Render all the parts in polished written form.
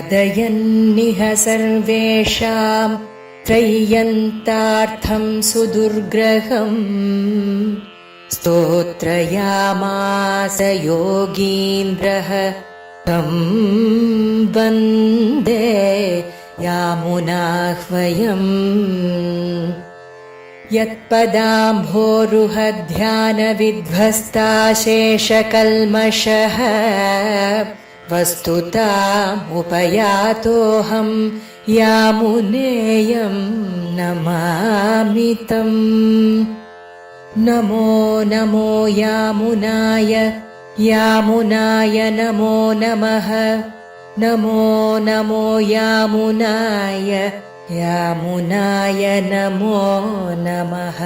कथयन्निह सर्वेषां त्रय्यन्तार्थं सुदुर्ग्रहम् स्तोत्रयामास योगीन्द्रः तं वन्दे यामुनाह्वयम् यत्पदाम्भोरुहध्यानविध्वस्ताशेषकल्मषः वस्तुतामुपयातोऽहं यामुनेयं नमामि तम्। नमो नमो यामुनाय यामुनाय नमो नमः। नमो नमो यामुनाय यामुनाय नमो नमः।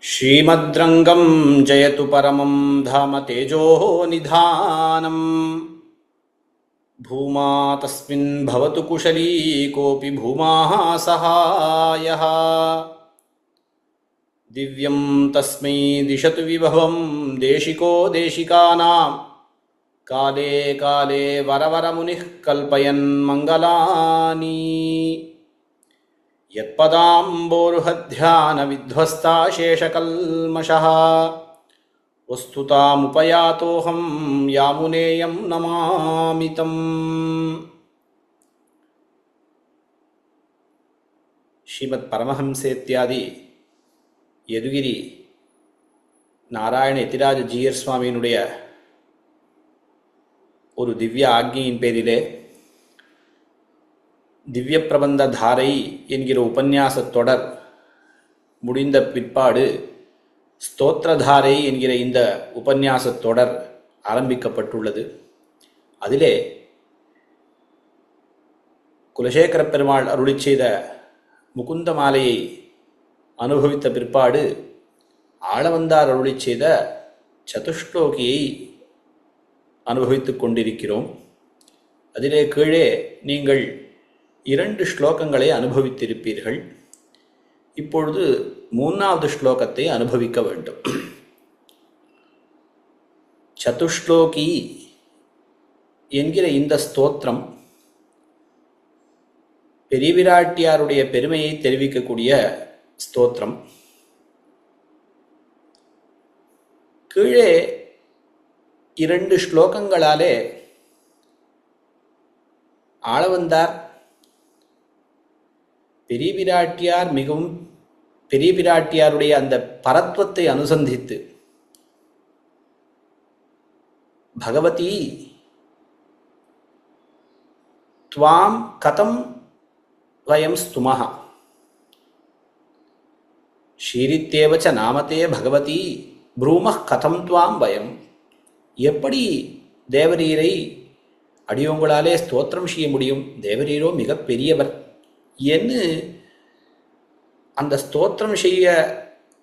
श्रीमद्रङ्गं जयतु परमं धाम तेजोः निधानम्। भूमा तस्मिन् भवतु कुशली कोऽपि भूमाः सहायः। दिव्यं तस्मै दिशतु विभवं देशिको देशिकानां। काले काले वरवरमुनिः कल्पयन् मङ्गलानि। यत्पदाम्भोरुहध्यानविध्वस्ताशेषकल्मषः वस्तुतामुपयातोऽहं यामुनेयं नमामि तम्। ஸ்ரீமத் பரமஹம்சேத்யாதி யதுகிரி நாராயண எத்திராஜ ஜீயர் சுவாமியினுடைய ஒரு திவ்ய ஆக்ஞையின் பேரிலே திவ்ய பிரபந்த தாரை என்கிற உபன்யாசத் தொடர் முடிந்த பிற்பாடு ஸ்தோத்திரதாரை என்கிற இந்த உபன்யாசத் தொடர் ஆரம்பிக்கப்பட்டுள்ளது. அதிலே குலசேகர பெருமாள் அருளிச் செய்த முகுந்த மாலையை அனுபவித்த பிற்பாடு ஆளவந்தார் அருளிச் செய்த சதுஷ்லோகியை அனுபவித்து கொண்டிருக்கிறோம். அதிலே கீழே நீங்கள் 2 ஸ்லோகங்களை அனுபவித்திருப்பீர்கள். இப்பொழுது 3வது ஸ்லோகத்தை அனுபவிக்க வேண்டும். சதுஷ்லோகி என்கிற இந்த ஸ்தோத்திரம் பெரியவிராட்டியாருடைய பெருமையை தெரிவிக்கக்கூடிய ஸ்தோத்திரம். கீழே 2 ஸ்லோகங்களாலே ஆளவந்தார் பெரியபிராட்டியார் மிகவும் பெரியபிராட்டியாருடைய அந்த பரத்வத்தை அனுசந்தித்து பகவதி த்வாம் கதம் வயம் ஸ்துமஹ ஷீரித்தேவச்ச நாமதே பகவதி ப்ரூமஹ் கதம் த்வாம் வயம். எப்படி தேவரீரை அடியோங்களாலே ஸ்தோத்திரம் செய்ய முடியும்? தேவரீரோ மிக பெரியவர் என்று அந்த ஸ்தோத்திரம்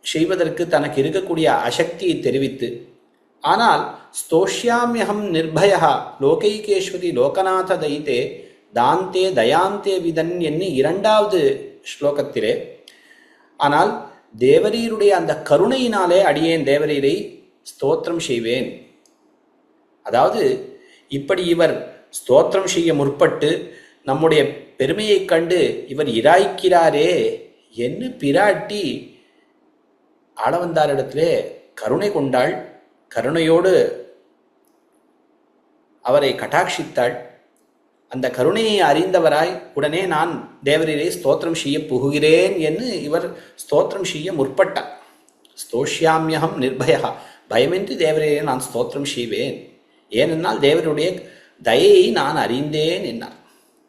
செய்வதற்கு தனக்கு இருக்கக்கூடிய அசக்தியை தெரிவித்து, ஆனால் ஸ்தோஷ்யாமியகம் நிர்பயா லோகைகேஸ்வரி லோகநாத தைத்தே தாந்தே தயாந்தே விதன் என்று 2வது ஸ்லோகத்திலே, ஆனால் தேவரீருடைய அந்த கருணையினாலே அடியேன் தேவரீரை ஸ்தோத்திரம் செய்வேன். அதாவது இப்படி இவர் ஸ்தோத்திரம் செய்ய முற்பட்டு நம்முடைய பெருமையை கண்டு இவர் இராய்க்கிறாரே என்று பிராட்டி ஆளவந்தாரிடத்திலே கருணை கொண்டாள். கருணையோடு அவரை கட்டாட்சித்தாள். அந்த கருணையை அறிந்தவராய் உடனே நான் தேவரீரை ஸ்தோத்திரம் செய்ய புகுகிறேன் என்று இவர் ஸ்தோத்திரம் செய்ய முற்பட்டார். ஸ்தோஷ்யாமியகம் நிர்பயா, பயமின்றி தேவரீரை நான் ஸ்தோத்திரம் செய்வேன். ஏனென்றால் தேவருடைய தயையை நான் அறிந்தேன் என்னார்.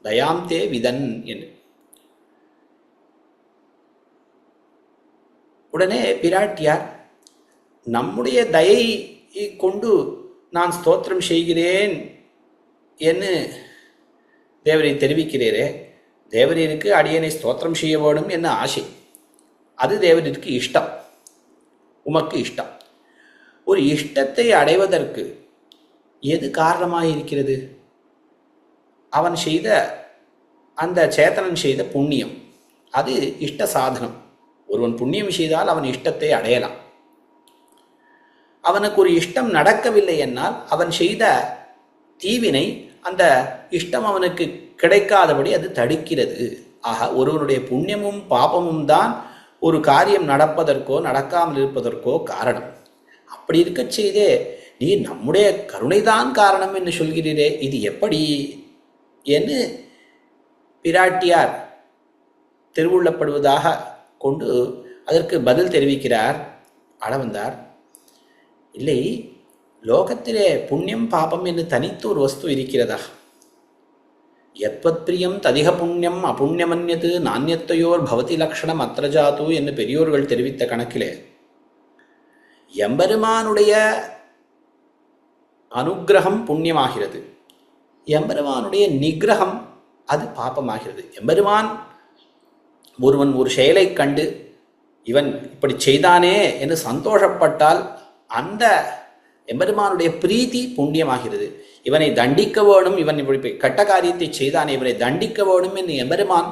தயாந்தே விதன் என்று. உடனே பிராட்டியார் நம்முடைய தயையை கொண்டு நான் ஸ்தோத்திரம் செய்கிறேன் என்று தேவரை தெரிவிக்கிறீரே, தேவரீருக்கு அடியனை ஸ்தோத்திரம் செய்ய வேண்டும் என்ன ஆசை. அது தேவரீருக்கு இஷ்டம், உமக்கு இஷ்டம். ஒரு இஷ்டத்தை அடைவதற்கு எது காரணமாக இருக்கிறது? அவன் செய்த அந்த சேத்தனன் செய்த புண்ணியம். அது இஷ்ட சாதனம். ஒருவன் புண்ணியம் செய்தால் அவன் இஷ்டத்தை அடையலாம். அவனுக்கு ஒரு இஷ்டம் நடக்கவில்லை என்னால் அவன் செய்த தீவினை அந்த இஷ்டம் அவனுக்கு கிடைக்காதபடி அது தடுக்கிறது. ஆக ஒருவனுடைய புண்ணியமும் பாபமும் தான் ஒரு காரியம் நடப்பதற்கோ நடக்காமல் இருப்பதற்கோ காரணம். அப்படி இருக்க செய்தே நீ நம்முடைய கருணைதான் காரணம் என்று சொல்கிறீரே, இது எப்படி என்று பிராட்டியார் திருவுள்ளப்படுவதாக கொண்டு அதற்கு பதில் தெரிவிக்கிறார் ஆளவந்தார். இல்லை, லோகத்திலே புண்ணியம் பாபம் என்று தனித்து ஒரு வஸ்து இருக்கிறதா? யத்வத் பிரியம் ததிக புண்ணியம் அபுண்ணியமன்யது நானியத்தையோர் பவதி லக்ஷணம் அத்ரஜாத்து என்று பெரியோர்கள் தெரிவித்த கணக்கிலே எம்பெருமானுடைய அனுக்கிரகம் புண்ணியமாகிறது, எம்பெருமானுடைய நிகிரகம் அது பாபமாகிறது. எம்பெருமான் ஒருவன் ஒரு செயலை கண்டு இவன் இப்படி செய்தானே என்று சந்தோஷப்பட்டால் அந்த எம்பெருமானுடைய பிரீதி புண்ணியமாகிறது. இவனை தண்டிக்க வேணும், இவன் இப்படி கெட்ட காரியத்தை செய்தானே இவனை தண்டிக்க வேணும் என்று எம்பெருமான்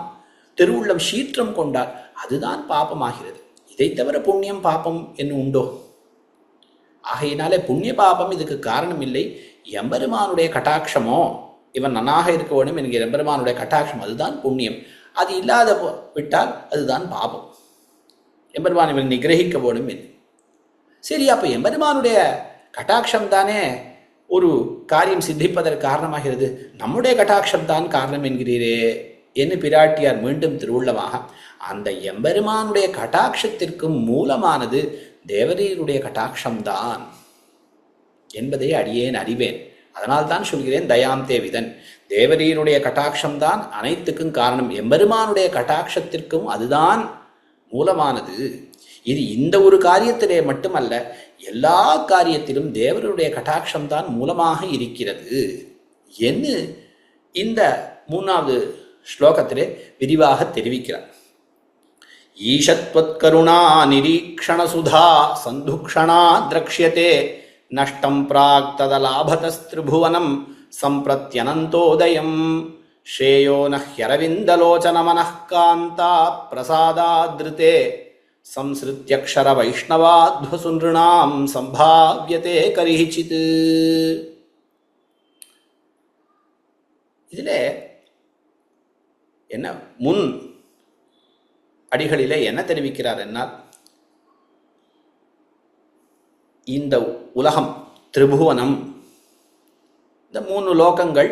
திருவுள்ளம் சீற்றம் கொண்டால் அதுதான் பாபமாகிறது. இதை தவிர புண்ணியம் பாபம் என்று உண்டோ? ஆகையினாலே புண்ணிய பாபம் இதுக்கு காரணம் இல்லை. எம்பெருமானுடைய கட்டாட்சமோ இவன் நன்னாக இருக்க வேணும் என்கிற எம்பெருமானுடைய கட்டாட்சம் அதுதான் புண்ணியம். அது இல்லாத விட்டால் அதுதான் பாபம். எம்பெருமான் இவன் நிகிரகிக்க வேணும் என்று. சரி, அப்போ எம்பெருமானுடைய கட்டாட்சம் தானே ஒரு காரியம் சித்திப்பதற்கு காரணமாகிறது, நம்முடைய கட்டாட்சம் தான் காரணம் என்கிறீரே என்று பிராட்டியார் மீண்டும் திருவுள்ளமாக அந்த எம்பெருமானுடைய கட்டாட்சத்திற்கு மூலமானது தேவரீருடைய கட்டாட்சம்தான் என்பதை அடியேன் அறிவேன். அதனால் தான் சொல்கிறேன் தயாந்தே விதன். தேவரீருடைய கட்டாட்சம்தான் அனைத்துக்கும் காரணம், எம்பெருமானுடைய கட்டாட்சத்திற்கும் அதுதான் மூலமானது. இது இந்த ஒரு காரியத்திலே மட்டுமல்ல, எல்லா காரியத்திலும் தேவருடைய கட்டாட்சம்தான் மூலமாக இருக்கிறது என்று இந்த 3வது ஸ்லோகத்திலே விரிவாக தெரிவிக்கிறார். ஈஷத்வத் கருணா நிரீக்ஷண சுதா சந்துக்ஷணா திரக்ஷ்யதே நஷ்டம் பிராக் ததலாபதஸ்திரிபுவனம் சம்பிரத்யனந்தோதயம் ஸ்ரேயோ நஹ்யரவிந்தலோச்சன மனःகாந்தா பிரசாதாத்ருதே சம்ஸ்ருத்யக்ஷர வைஷ்ணவாத்வசுன்ருணாம் சம்பாவ்யதே கரிஹிசித். இதிலே என்ன முன் அடிகளிலே என்ன தெரிவிக்கிறார் என்னால், இந்த உலகம் திரிபுவனம், இந்த 3 லோகங்கள்,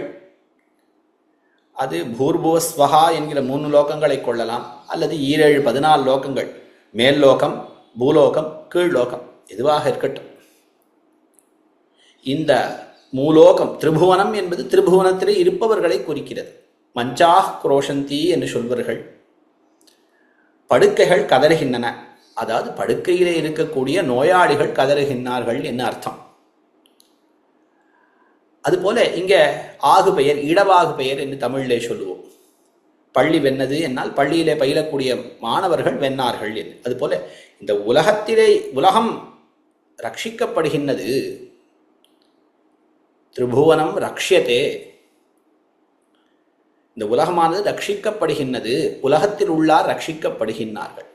அது பூர்புவஸ்வஹா என்கிற 3 லோகங்களை கொள்ளலாம், அல்லது 7 14 லோகங்கள், மேல் லோகம், பூலோகம், கீழ்லோகம், எதுவாக இருக்கட்டும். இந்த மூலோகம் திரிபுவனம் என்பது திரிபுவனத்திலே இருப்பவர்களை குறிக்கிறது. மஞ்சாஹ் குரோஷந்தி என்று சொல்வார்கள். படுக்கைகள் கதறுகின்றன, அதாவது படுக்கையிலே இருக்கக்கூடிய நோயாளிகள் கதறுகின்றார்கள் என்ன அர்த்தம். அதுபோல இங்கே ஆகு பெயர், இடவாகு பெயர் என்று தமிழிலே சொல்லுவோம். பள்ளி வென்னது என்னால் பள்ளியிலே பயிலக்கூடிய மாணவர்கள் வென்னார்கள் என்று. அதுபோல இந்த உலகத்திலே உலகம் ரட்சிக்கப்படுகின்றது. திரிபுவனம் ரக்ஷ்யதே, இந்த உலகமானது ரட்சிக்கப்படுகின்றது, உலகத்தில் உள்ளார் ரட்சிக்கப்படுகின்றார்கள்.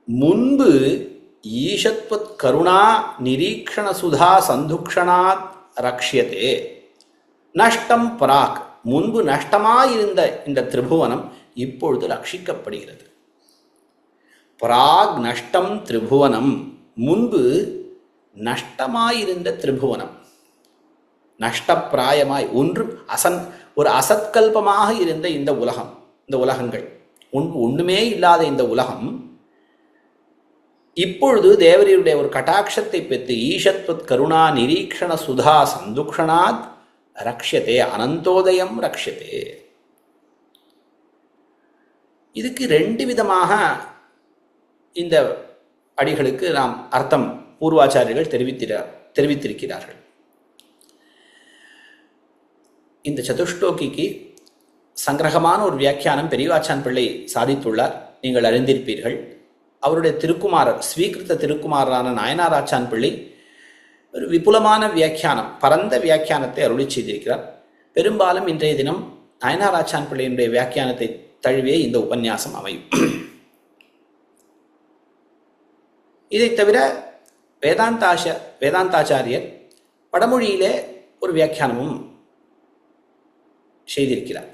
முன்பு ஈஷத்வத் கருணா நிரீக்ஷண சுதா சந்துக்ஷணாத் ரக்ஷ்யதே நஷ்டம் பராக், முன்பு நஷ்டமாயிருந்த இந்த திரிபுவனம் இப்பொழுது ரட்சிக்கப்படுகிறது. பராக் நஷ்டம் திரிபுவனம், முன்பு நஷ்டமாயிருந்த திரிபுவனம், நஷ்டப்பிராயமாய் ஒரு அசத்கல்பமாக இருந்த இந்த உலகம், இந்த உலகங்கள் ஒண்ணுமே இல்லாத இந்த உலகம் இப்பொழுது தேவரீருடைய ஒரு கட்டாட்சத்தை பெற்று ஈஷத்வத் கருணா நிரீக்ஷண சுதா சந்துக்ஷணாத் ரக்ஷ்யதே அனந்தோதயம் ரக்ஷ்யதே. இதுக்கு 2 விதமாக இந்த அடிகளுக்கு நாம் அர்த்தம் பூர்வாச்சாரியர்கள் தெரிவித்திருக்கிறார்கள். இந்த சதுஷ்லோகிக்கு சங்கிரகமான ஒரு வியாக்கியானம் பெரியவாச்சான் பிள்ளை சாதித்துள்ளார், நீங்கள் அறிந்திருப்பீர்கள். அவருடைய திருக்குமாரர், ஸ்வீகிருத்த திருக்குமாரரான நாயனாராச்சான் பிள்ளை ஒரு விபுலமான வியாக்கியானம், பரந்த வியாக்கியானத்தை அருளி செய்திருக்கிறார். பெரும்பாலும் இன்றைய தினம் நாயனாராச்சான் பிள்ளையினுடைய வியாக்கியானத்தை தழுவிய இந்த உபன்யாசம் அமையும். இதை தவிர வேதாந்தாச்சாரியர் வடமொழியிலே ஒரு வியாக்கியானமும் செய்திருக்கிறார்.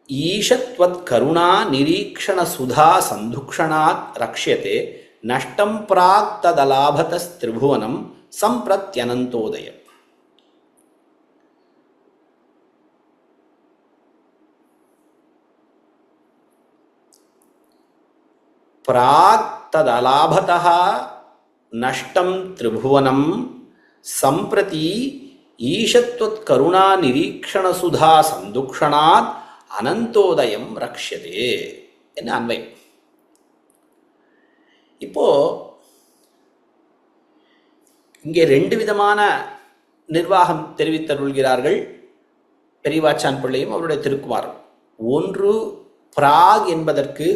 ஈஷத்வத் கருணா நிரீக்ஷண சுதா சந்துக்ஷணாத் ரக்ஷ்யதே நஷ்டம் பிராக் ததலாபதஸ்திரிபுவனம் சம்பிரத்யனந்தோதயம். பிராக் ததலாபதः நஷ்டம் திரிபுவனம் சம்பிரதி ஈஷத்வத் கருணா நிரீக்ஷண சுதா சந்துக்ஷணாத் அனந்தோதயம் ரக்ஷ்யதே என்ன அன்வயம். இப்போ இங்கே 2 விதமான நிர்வாகம் தெரிவித்தருள்கிறார்கள் பெரியவாச்சான் பிள்ளையும் அவருடைய திருக்குமாரும். ஒன்று, பிராக் என்பதற்கு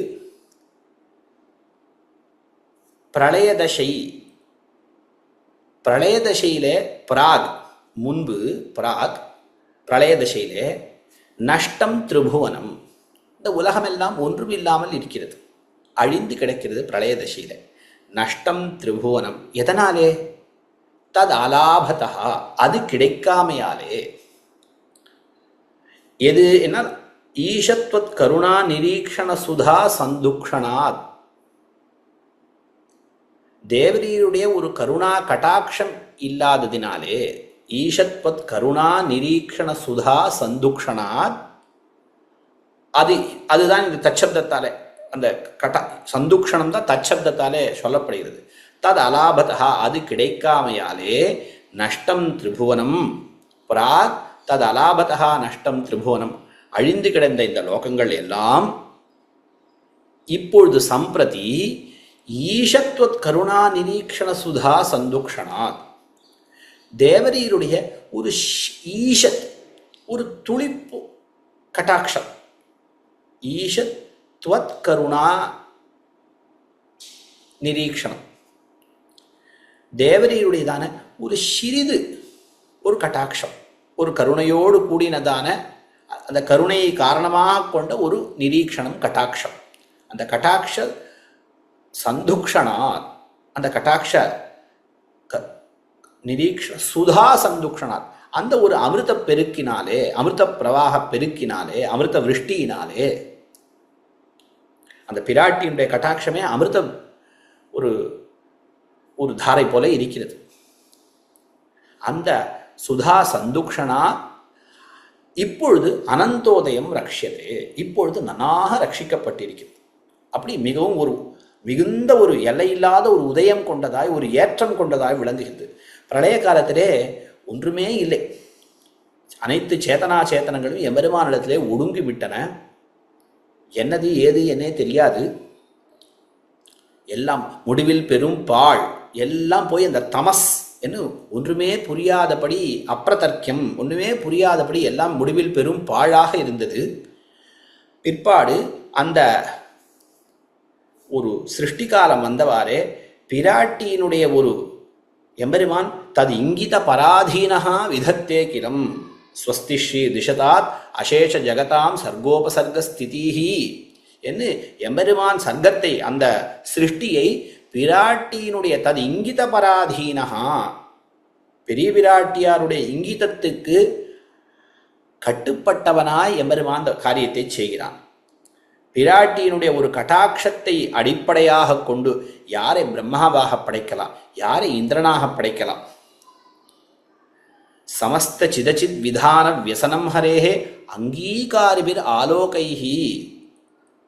பிரளயதசையிலே பிராக் முன்பு, பிராக் பிரளயதசையிலே நஷ்டம் திரிபுவனம், இந்த உலகமெல்லாம் ஒன்றுமில்லாமல் இருக்கிறது, அழிந்து கிடக்கிறது பிரளயதசையில. நஷ்டம் திரிபுவனம் எதனாலே? தத் அலாபதா, அது கிடைக்காமையாலே. எது என்ன? ஈஷத்வத் கருணா நிரீக்ஷண சுதா சந்துக்ஷணாத், தேவரீருடைய ஒரு கருணா கட்டாட்சம் இல்லாததினாலே, ஈஷத்வத் கருணா நிரீக்ஷண சுதா சந்துக்ஷணாத், அதுதான் இந்த தச்சப்தத்தாலே, அந்த சந்துக்ஷணம் தான் தச்சப்தத்தாலே சொல்லப்படுகிறது. தத் அலாபதா, அது கிடைக்காமையாலே, நஷ்டம் திரிபுவனம் பிராக் தத் அலாபதா நஷ்டம் திரிபுவனம், அழிந்து கிடந்த இந்த லோகங்கள் எல்லாம் இப்பொழுது சம்பிரதி ஈஷத்வத் கருணா நிரீக்ஷண சுதா சந்துக்ஷணாத், தேவரீருடைய ஒரு ஈஷத், ஒரு துளிப்பு கட்டாட்சம், ஈஷத் துவத் கருணா நிரீக்ஷணம், தேவரீருடையதான ஒரு சிறிது ஒரு கட்டாட்சம், ஒரு கருணையோடு கூடினதான அந்த கருணையை காரணமாக கொண்ட ஒரு நிரீக்ஷணம் கட்டாட்சம். அந்த கட்டாட்ச சந்துக்ஷணாத், அந்த கட்டாட்ச நிரீக்ஷண சுதா சந்துக்ஷணாத், அந்த ஒரு அமிர்த பெருக்கினாலே, அமிர்த பிரவாக பெருக்கினாலே, அமிர்த விருஷ்டியினாலே, அந்த பிராட்டியினுடைய கட்டாட்சமே அமிர்தம் ஒரு ஒரு தாரை போல இருக்கிறது. அந்த சுதா சந்துக்ஷணா இப்பொழுது அனந்தோதயம் ரக்ஷதே, இப்பொழுது நன்னாக ரட்சிக்கப்பட்டிருக்கிறது. அப்படி மிகவும் ஒரு மிகுந்த ஒரு எல்லையில்லாத ஒரு உதயம் கொண்டதாய், ஒரு ஏற்றம் கொண்டதாய் விளங்குகிறது. பிரளய காலத்திலே ஒன்றுமே இல்லை, அனைத்து சேத்தனா சேத்தனங்களும் எம்பெருமானிடத்திலே ஒடுங்கி விட்டன. என்னது ஏது என்னே தெரியாது, எல்லாம் முடிவில் பெரும் பாழ், எல்லாம் போய் அந்த தமஸ் என்று ஒன்றுமே புரியாதபடி, அப்பிரதர்க்கியம், ஒன்றுமே புரியாதபடி எல்லாம் முடிவில் பெரும் பாழாக இருந்தது. பிற்பாடு அந்த ஒரு சிருஷ்டி காலம் வந்தவாறே பிராட்டியினுடைய ஒரு எம்பெருமான் தது இங்கித பராதீனஹா விதத்தே கிலம் ஸ்வஸ்தி ஸ்ரீ திஷதாத் அசேஷ ஜகதாம் சர்கோபசர்க ஸ்திதிஹி என்று எம்பெருமான் சர்க்கத்தை, அந்த சிருஷ்டியை பிராட்டியினுடைய தது இங்கித பராதீனஹா, பெரிய பிராட்டியாருடைய இங்கிதத்துக்கு கட்டுப்பட்டவனாய் எம்பெருமான் அந்த காரியத்தை செய்கிறான். பிராட்டியினுடைய ஒரு கட்டாட்சத்தை அடிப்படையாக கொண்டு யாரை பிரம்மாவாக படைக்கலாம், யாரை இந்திரனாக படைக்கலாம். சமஸ்த சிதச்சித் விதான வியசனம் ஹரேஹே அங்கீகாரிபிர் ஆலோகைஹி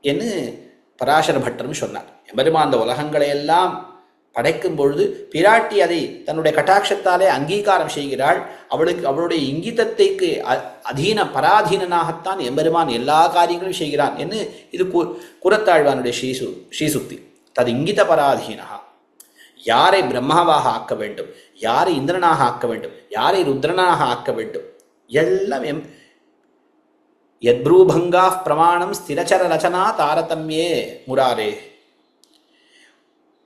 என்று பராசர பட்டரும் சொன்னார். எம்பெருமான் அந்த உலகங்களை எல்லாம் படைக்கும் பொழுது பிராட்டி அதை தன்னுடைய கட்டாட்சத்தாலே அங்கீகாரம் செய்கிறாள். அவளுடைய இங்கிதத்தைக்கு பராதீனனாகத்தான் எம்பெருமான் எல்லா காரியங்களும் செய்கிறான் என்று இது குரத்தாழ்வானுடைய ஸ்ரீசுக்தி. தது இங்கித பராதீனா, யாரை பிரம்மாவாக ஆக்க வேண்டும், யாரை இந்திரனாக ஆக்க வேண்டும், யாரை ருத்ரனாக ஆக்க வேண்டும், எல்லாம் யத்ரூபங்கா பிரமாணம் ஸ்திரச்சர ரச்சனா தாரதமியே முராரே.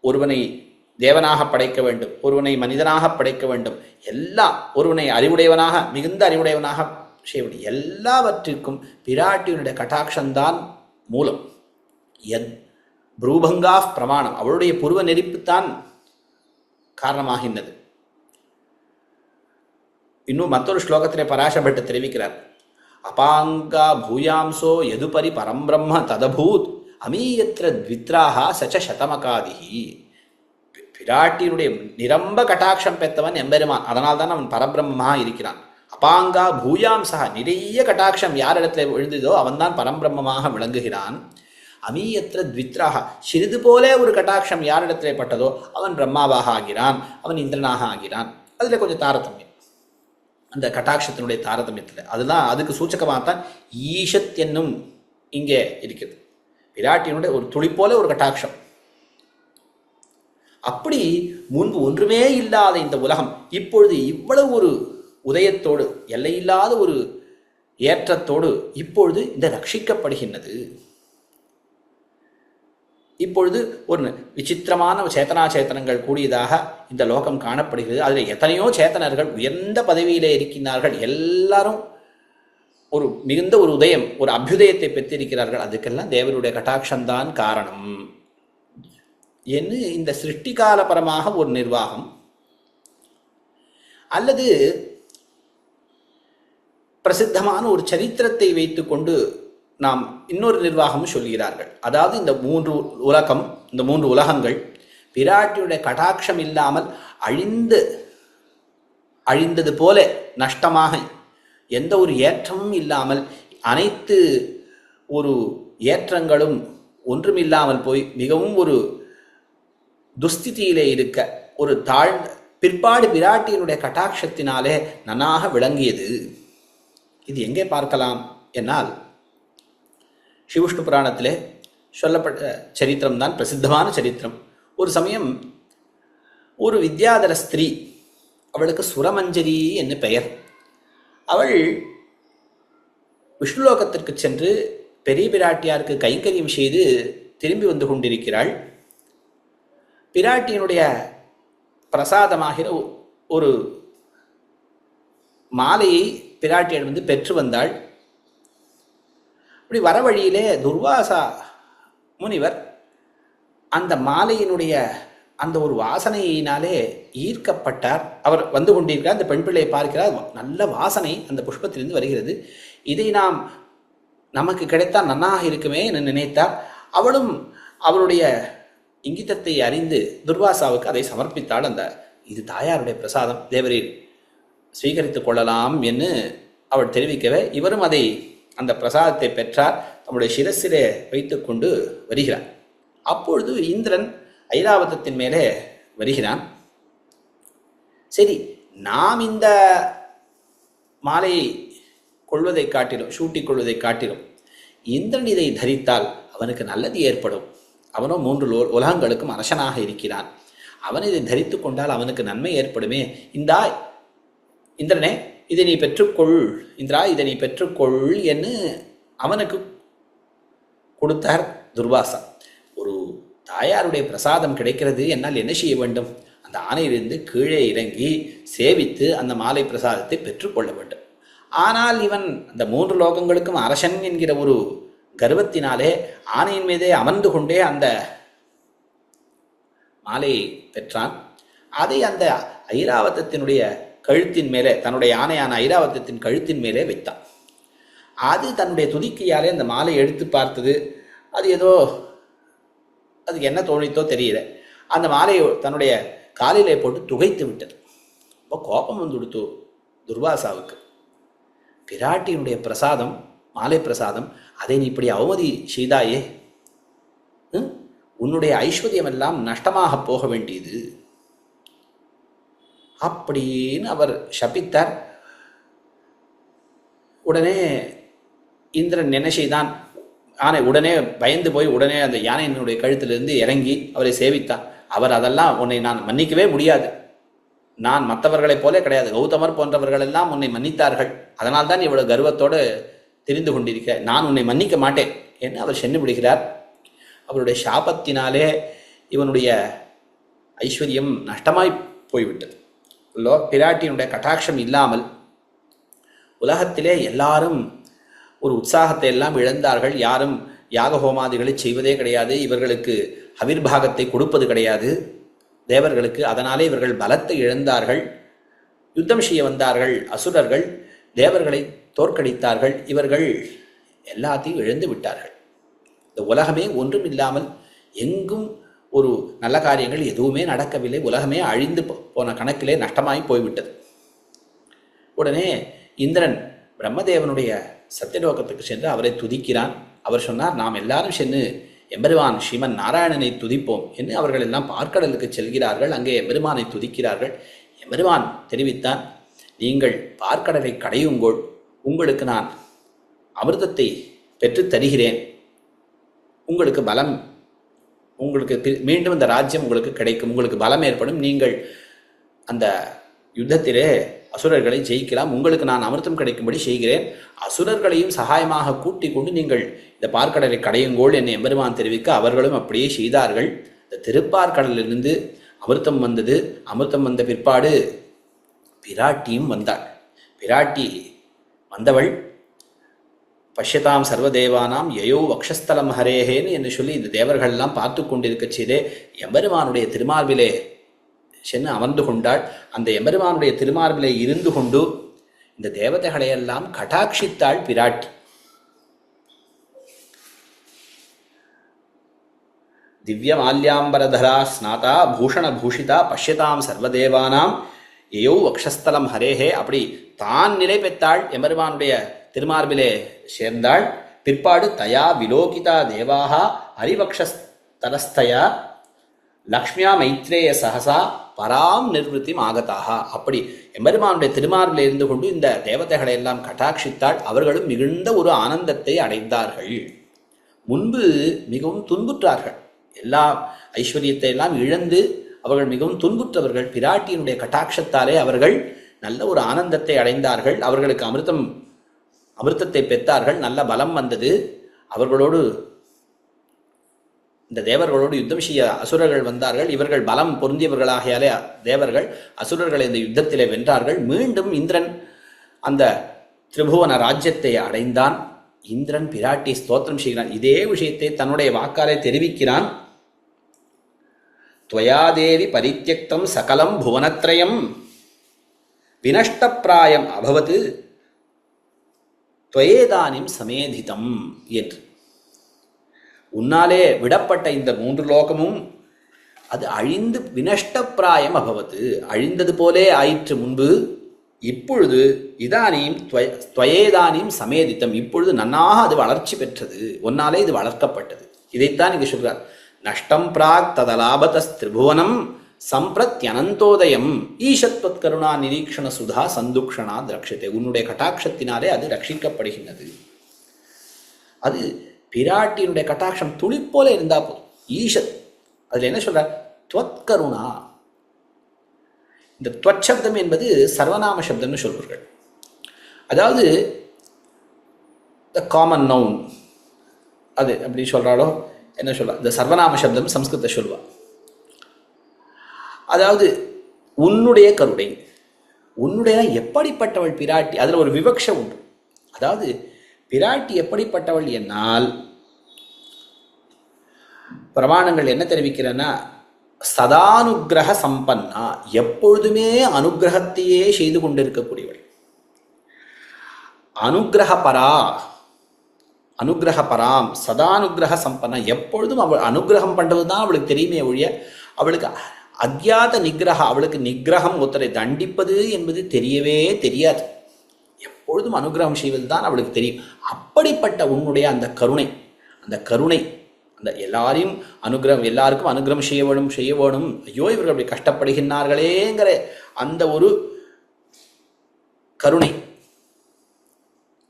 ஒருவனை தேவனாக படைக்க வேண்டும், ஒருவனை மனிதனாக படைக்க வேண்டும், எல்லாம் ஒருவனை அறிவுடையவனாக மிகுந்த அறிவுடையவனாக செய்ய வேண்டும். எல்லாவற்றிற்கும் பிராட்டியினுடைய கட்டாட்சம்தான் மூலம். ப்ரூபங்கா பிரமாணம், அவளுடைய புருவ நெறிப்புத்தான் காரணமாகின்றது. இன்னும் மற்றொரு ஸ்லோகத்திலே பராசரப்பட்டு தெரிவிக்கிறார், அபாங்கா பூயாம்சோ எதுபரி பரம்பிரம்ம ததபூத் அமீயத்திர த்வித்ராஹா சச்ச சதமகாதிஹி. பிராட்டியினுடைய நிரம்ப கட்டாட்சம் பெற்றவன் எம்பெருமான், அதனால்தான் அவன் பரபிரம்மமாக இருக்கிறான். அபாங்கா பூயாம்சா, நிறைய கட்டாட்சம் யாரிடத்தில் விழுந்ததோ அவன்தான் பரம்பிரம்மமாக விளங்குகிறான். அமீயத்திர த்வித்ராஹா, சிறிது போலே ஒரு கட்டாட்சம் யாரிடத்திலே பட்டதோ அவன் பிரம்மாவாக ஆகிறான், அவன் இந்திரனாக ஆகிறான். அதில் கொஞ்சம் தாரதமியம், அந்த கட்டாட்சத்தினுடைய தாரதமியத்தில். அதுதான் அதுக்கு சூச்சகமாகத்தான் ஈஷத் என்னும் இங்கே இருக்கிறது. விராட்டியினுடைய ஒரு துளி போல ஒரு கட்டாட்சம். அப்படி முன்பு ஒன்றுமே இல்லாத இந்த உலகம் இப்பொழுது இவ்வளவு ஒரு உதயத்தோடு, எல்லையில்லாத ஒரு ஏற்றத்தோடு இப்பொழுது இந்த ரட்சிக்கப்படுகின்றது. இப்பொழுது ஒரு விசித்திரமான சேத்தனா சேத்தனங்கள் கூடியதாக இந்த லோகம் காணப்படுகிறது. அதில் எத்தனையோ சேத்தனர்கள் உயர்ந்த பதவியிலே இருக்கின்றார்கள். எல்லாரும் ஒரு மிகுந்த ஒரு உதயம், ஒரு அபியுதயத்தை பெற்றிருக்கிறார்கள். அதுக்கெல்லாம் தேவருடைய கட்டாட்சம்தான் காரணம் என்று இந்த சிருஷ்டிகாலபரமாக ஒரு நிர்வாகம், அல்லது பிரசித்தமான ஒரு சரித்திரத்தை வைத்துக்கொண்டு நாம் இன்னொரு நிர்வாகம் சொல்கிறார்கள். அதாவது இந்த மூன்று உலகங்கள் பிராட்டியுடைய கடாட்சம் இல்லாமல் அழிந்தது போல, நஷ்டமாக எந்த ஒரு ஏற்றமும் இல்லாமல், அனைத்து ஒரு ஏற்றங்களும் ஒன்றுமில்லாமல் போய் மிகவும் ஒரு துஸ்திதியிலே இருக்க, ஒரு பிற்பாடு பிராட்டியினுடைய கட்டாட்சத்தினாலே நன்னாக விளங்கியது. இது எங்கே பார்க்கலாம் என்னால் ஸ்ரீவிஷ்ணு புராணத்திலே சொல்லப்பட்ட சரித்திரம் தான் பிரசித்தமான சரித்திரம். ஒரு சமயம் ஒரு வித்யாதர ஸ்திரீ, அவளுக்கு சுரமஞ்சரி என்று பெயர். அவள் விஷ்ணுலோகத்திற்கு சென்று பெரிய பிராட்டியாருக்கு கைங்கரியம் செய்து திரும்பி வந்து கொண்டிருக்கிறாள். பிராட்டியினுடைய பிரசாதமாகிற ஒரு மாலையை பிராட்டியிடம் பெற்று வந்தாள். அப்படி வர வழியிலே துர்வாசா முனிவர் அந்த மாலையினுடைய அந்த ஒரு வாசனையினாலே ஈர்க்கப்பட்டார். அவர் வந்து கொண்டிருக்கிறார், அந்த பெண் பிள்ளையை பார்க்கிறார். நல்ல வாசனை அந்த புஷ்பத்திலிருந்து வருகிறது. இதை நமக்கு கிடைத்தால் நன்னாக இருக்குமே என்று நினைத்தார். அவளும் அவருடைய இங்கிதத்தை அறிந்து துர்வாசாவுக்கு அதை சமர்ப்பித்தாள். இது தாயாருடைய பிரசாதம், தேவரீர் ஸ்வீகரித்துக் கொள்ளலாம் என்று அவள் தெரிவிக்கவே இவரும் அந்த பிரசாதத்தை பெற்றார். தம்முடைய சிரசிலே வைத்துக்கொண்டு வருகிறார். அப்பொழுது இந்திரன் ஐராவதத்தின் மேலே வருகிறான். சரி, நாம் இந்த மாலையை கொள்வதை காட்டிலும், சூட்டிக் கொள்வதை காட்டிலும் இந்திரன் இதை தரித்தால் அவனுக்கு நல்லது ஏற்படும். அவனோ 3 உலகங்களுக்கும் அரசனாக இருக்கிறான். அவன் இதை தரித்து கொண்டால் அவனுக்கு நன்மை ஏற்படுமே. இந்திரனே, இதை நீ பெற்றுக்கொள், இந்திரா இதை நீ பெற்றுக்கொள் என்று அவனுக்கு கொடுத்தார் துர்வாசா. ஒரு தாயாருடைய பிரசாதம் கிடைக்கிறது என்னால் என்ன செய்ய வேண்டும்? அந்த ஆணையிலிருந்து கீழே இறங்கி சேவித்து அந்த மாலை பிரசாதத்தை பெற்றுக்கொள்ள வேண்டும். ஆனால் இவன் அந்த 3 லோகங்களுக்கும் அரசன் என்கிற ஒரு கர்வத்தினாலே ஆணையின் மீதே அமர்ந்து கொண்டே அந்த மாலையை பெற்றான். அதை அந்த ஐராவதத்தினுடைய கழுத்தின் மேலே, தன்னுடைய ஆணையான ஐராவதத்தின் கழுத்தின் மேலே வைத்தான். அது தன்னுடைய துதிக்கையாலே அந்த மாலை எடுத்து பார்த்தது. அது ஏதோ அதுக்கு என்ன தோணித்தோ தெரியல, அந்த மாலையை தன்னுடைய காலிலே போட்டு துகைத்து விட்டது. ரொம்ப கோபம் வந்து கொடுத்து துர்வாசாவுக்கு. பிராட்டியினுடைய பிரசாதம், மாலை பிரசாதம், அதை நீ இப்படி அவமதி செய்தாயே, உன்னுடைய ஐஸ்வர்யம் எல்லாம் நஷ்டமாக போக வேண்டியது அப்படின்னு அவர் சபித்தார். உடனே இந்திரன் என்ன செய்தான்? ஆனை உடனே பயந்து போய் உடனே அந்த யானையினுடைய கழுத்திலிருந்து இறங்கி அவரை சேவித்தான். அவர் அதெல்லாம் உன்னை நான் மன்னிக்கவே முடியாது, நான் மற்றவர்களைப் போல கிடையாது, கௌதமர் போன்றவர்கள் எல்லாம் உன்னை மன்னித்தார்கள், அதனால்தான் இவ்வளவு கர்வத்தோடு தெரிந்து கொண்டிருக்கிறார், நான் உன்னை மன்னிக்க மாட்டேன் என்று அவர் சென்று விடுகிறார். அவருடைய சாபத்தினாலே இவனுடைய ஐஸ்வர்யம் நஷ்டமாய் போய்விட்டது. பிராட்டியினுடைய கட்டாட்சம் இல்லாமல் உலகத்திலே எல்லாரும் ஒரு உற்சாகத்தை எல்லாம் இழந்தார்கள். யாரும் யாக ஹோமாதிகளை செய்வதே கிடையாது. இவர்களுக்கு அவிர்பாகத்தை கொடுப்பது கிடையாது தேவர்களுக்கு. அதனாலே இவர்கள் பலத்தை இழந்தார்கள். யுத்தம் செய்ய வந்தார்கள் அசுரர்கள், தேவர்களை தோற்கடித்தார்கள். இவர்கள் எல்லாத்தையும் இழந்து விட்டார்கள். இந்த உலகமே ஒன்றும் இல்லாமல், எங்கும் ஒரு நல்ல காரியங்கள் எதுவுமே நடக்கவில்லை. உலகமே அழிந்து போன கணக்கிலே நஷ்டமாய் போய்விட்டது. உடனே இந்திரன் பிரம்மதேவனுடைய சத்தியலோகத்துக்கு சென்று அவரை துதிக்கிறான். அவர் சொன்னார், நாம் எல்லாரும் சென்று எம்பெருமான் ஸ்ரீமன் நாராயணனை துதிப்போம் என்று அவர்கள் எல்லாம் பார்க்கடலுக்கு செல்கிறார்கள். அங்கே எம்பெருமானை துதிக்கிறார்கள். எம்பெருமான் தெரிவித்தான், நீங்கள் பார்க்கடலை கடையுங்கோள், உங்களுக்கு நான் அமிர்தத்தை பெற்றுத் தருகிறேன். உங்களுக்கு பலம், உங்களுக்கு மீண்டும் இந்த ராஜ்யம் உங்களுக்கு கிடைக்கும், உங்களுக்கு பலம் ஏற்படும். நீங்கள் அந்த யுத்தத்திலே அசுரர்களை ஜெயிக்கலாம். உங்களுக்கு நான் அமிர்தம் கிடைக்கும்படி செய்கிறேன். அசுரர்களையும் சகாயமாக கூட்டிக் கொண்டு நீங்கள் இந்த பார்க்கடலை கடையுங்கோள் என்னை எம்பெருமான் தெரிவிக்க அவர்களும் அப்படியே செய்தார்கள். இந்த திருப்பார்கடலிலிருந்து அமிர்தம் வந்தது. அமிர்தம் வந்த பிற்பாடு பிராட்டியும் வந்தாள். பிராட்டி வந்தவள் பஷ்யதாம் சர்வதேவானாம் யயோ வக்ஷஸ்தலம் ஹரேஹேன்னு என்று சொல்லி இந்த தேவர்கள்லாம் பார்த்து கொண்டிருக்க செய்தே எம்பெருமானுடைய திருமார்பிலே சென்று அமர்ந்து கொண்டாள். அந்த எம்பெருமானுடைய திருமார்பிலே இருந்து கொண்டு இந்த தேவதைகளையெல்லாம் கடாட்சித்தாள் பிராட்டி. திவ்ய மால்யாம்பரதரா ஸ்நாதா பூஷண பூஷிதா பஷ்யதாம் சர்வதேவானாம் யயோ வக்ஷஸ்தலம் ஹரேஹே. அப்படி தான் நிலை பெற்றாள், எம்பெருமானுடைய திருமார்பிலே சேர்ந்தாள். பிற்பாடு தயா விலோகிதா தேவாகா ஹரிவக்ஷஸ்தலஸ்தயா லக்ஷ்மியா மைத்ரேய சகசா பராம் நிர்வத்தி ஆகதாக. அப்படி எம்பெருமானுடைய திருமார்பில் இருந்து கொண்டு இந்த தேவதைகளை எல்லாம் கட்டாட்சித்தாள். அவர்களும் மிகுந்த ஒரு ஆனந்தத்தை அடைந்தார்கள். முன்பு மிகவும் துன்புற்றார்கள். எல்லா ஐஸ்வர்யத்தை எல்லாம் இழந்து அவர்கள் மிகவும் துன்புற்றவர்கள். பிராட்டியினுடைய கட்டாட்சத்தாலே அவர்கள் நல்ல ஒரு ஆனந்தத்தை அடைந்தார்கள். அவர்களுக்கு அமிர்தத்தை பெற்றார்கள். நல்ல பலம் வந்தது. அவர்களோடு இந்த தேவர்களோடு யுத்தம் செய்ய அசுரர்கள் வந்தார்கள். இவர்கள் பலம் பொருந்தியவர்களாகியாலே தேவர்கள் அசுரர்களை இந்த யுத்தத்திலே வென்றார்கள். மீண்டும் இந்திரன் அந்த திரிபுவன ராஜ்யத்தை அடைந்தான். இந்திரன் பிராட்டி ஸ்தோத்திரம் செய்கிறான். இதே விஷயத்தை தன்னுடைய வாக்காலே தெரிவிக்கிறான். துவயாதேவி பரித்யக்தம் சகலம் புவனத்ரயம் வினஷ்டப்பிராயம் அபவது துவயேதானிம் சமேதிதம் என்று. உன்னாலே விடப்பட்ட இந்த 3 லோகமும் அது அழிந்து வினஷ்டப்பிராயம் அபவது, அழிந்தது போலே ஆயிற்று முன்பு. இப்பொழுது இதானியும் துவயேதானியும் சமேதித்தம், இப்பொழுது நன்னாக அது வளர்ச்சி பெற்றது, ஒன்னாலே இது வளர்க்கப்பட்டது. இதைத்தான் இங்கு சொல்றார். நஷ்டம் பிராக் ததலாபதஸ்திரிபுவனம் சம்பிரத்யனந்தோதயம் ஈஷத்வத் கருணா நிரீக்ஷண சுதா சந்துக்ஷணா திரக்ஷத்தை. உன்னுடைய கட்டாட்சத்தினாலே அது ரட்சிக்கப்படுகின்றது. அது பிராட்டியினுடைய கட்டாட்சம் துளி போல இருந்தா போதும். ஈஷத் அதுல என்ன சொல்ற? துவத் கருணா. இந்த துவத் சப்தம் என்பது சர்வநாம சப்தம்னு சொல்வார்கள். அதாவது த காமன் நவுன் அது அப்படி சொல்றாளோ என்ன சொல்வா? இந்த சர்வநாம சப்தம் சம்ஸ்கிருத சொல்வா. அதாவது உன்னுடைய கருணை, உன்னுடைய எப்படிப்பட்டவள் பிராட்டி, அதுல ஒரு விவக்ஷ உண்டு. அதாவது பிராட்டி எப்படிப்பட்டவள் என்னால் பிரமாணங்கள் என்ன தெரிவிக்கிறன்னா, சதானுகிரக சம்பன்னா, எப்பொழுதுமே அனுகிரகத்தையே செய்து கொண்டிருக்கக்கூடியவள். அனுகிரகபரா, அனுகிரகபராம் சதானுகிரக சம்பன்னா, எப்பொழுதும் அவள் அனுகிரகம் பண்றதுதான் அவளுக்கு தெரியுமே ஒழிய அவளுக்கு அக்ஞாத நிகிரகம், அவளுக்கு நிகிரகம் ஒருத்தரை தண்டிப்பது என்பது தெரியவே தெரியாது. எப்பொழுதும் அனுகிரகம் செய்வது தான் அவளுக்கு தெரியும். அப்படிப்பட்ட உன்னுடைய அந்த கருணை, அந்த கருணை, அந்த எல்லாரையும் அனுகிரகம், எல்லாருக்கும் அனுகிரகம் செய்ய வேணும். ஐயோ இவர்கள் அப்படி கஷ்டப்படுகின்றார்களேங்கிற அந்த ஒரு கருணை,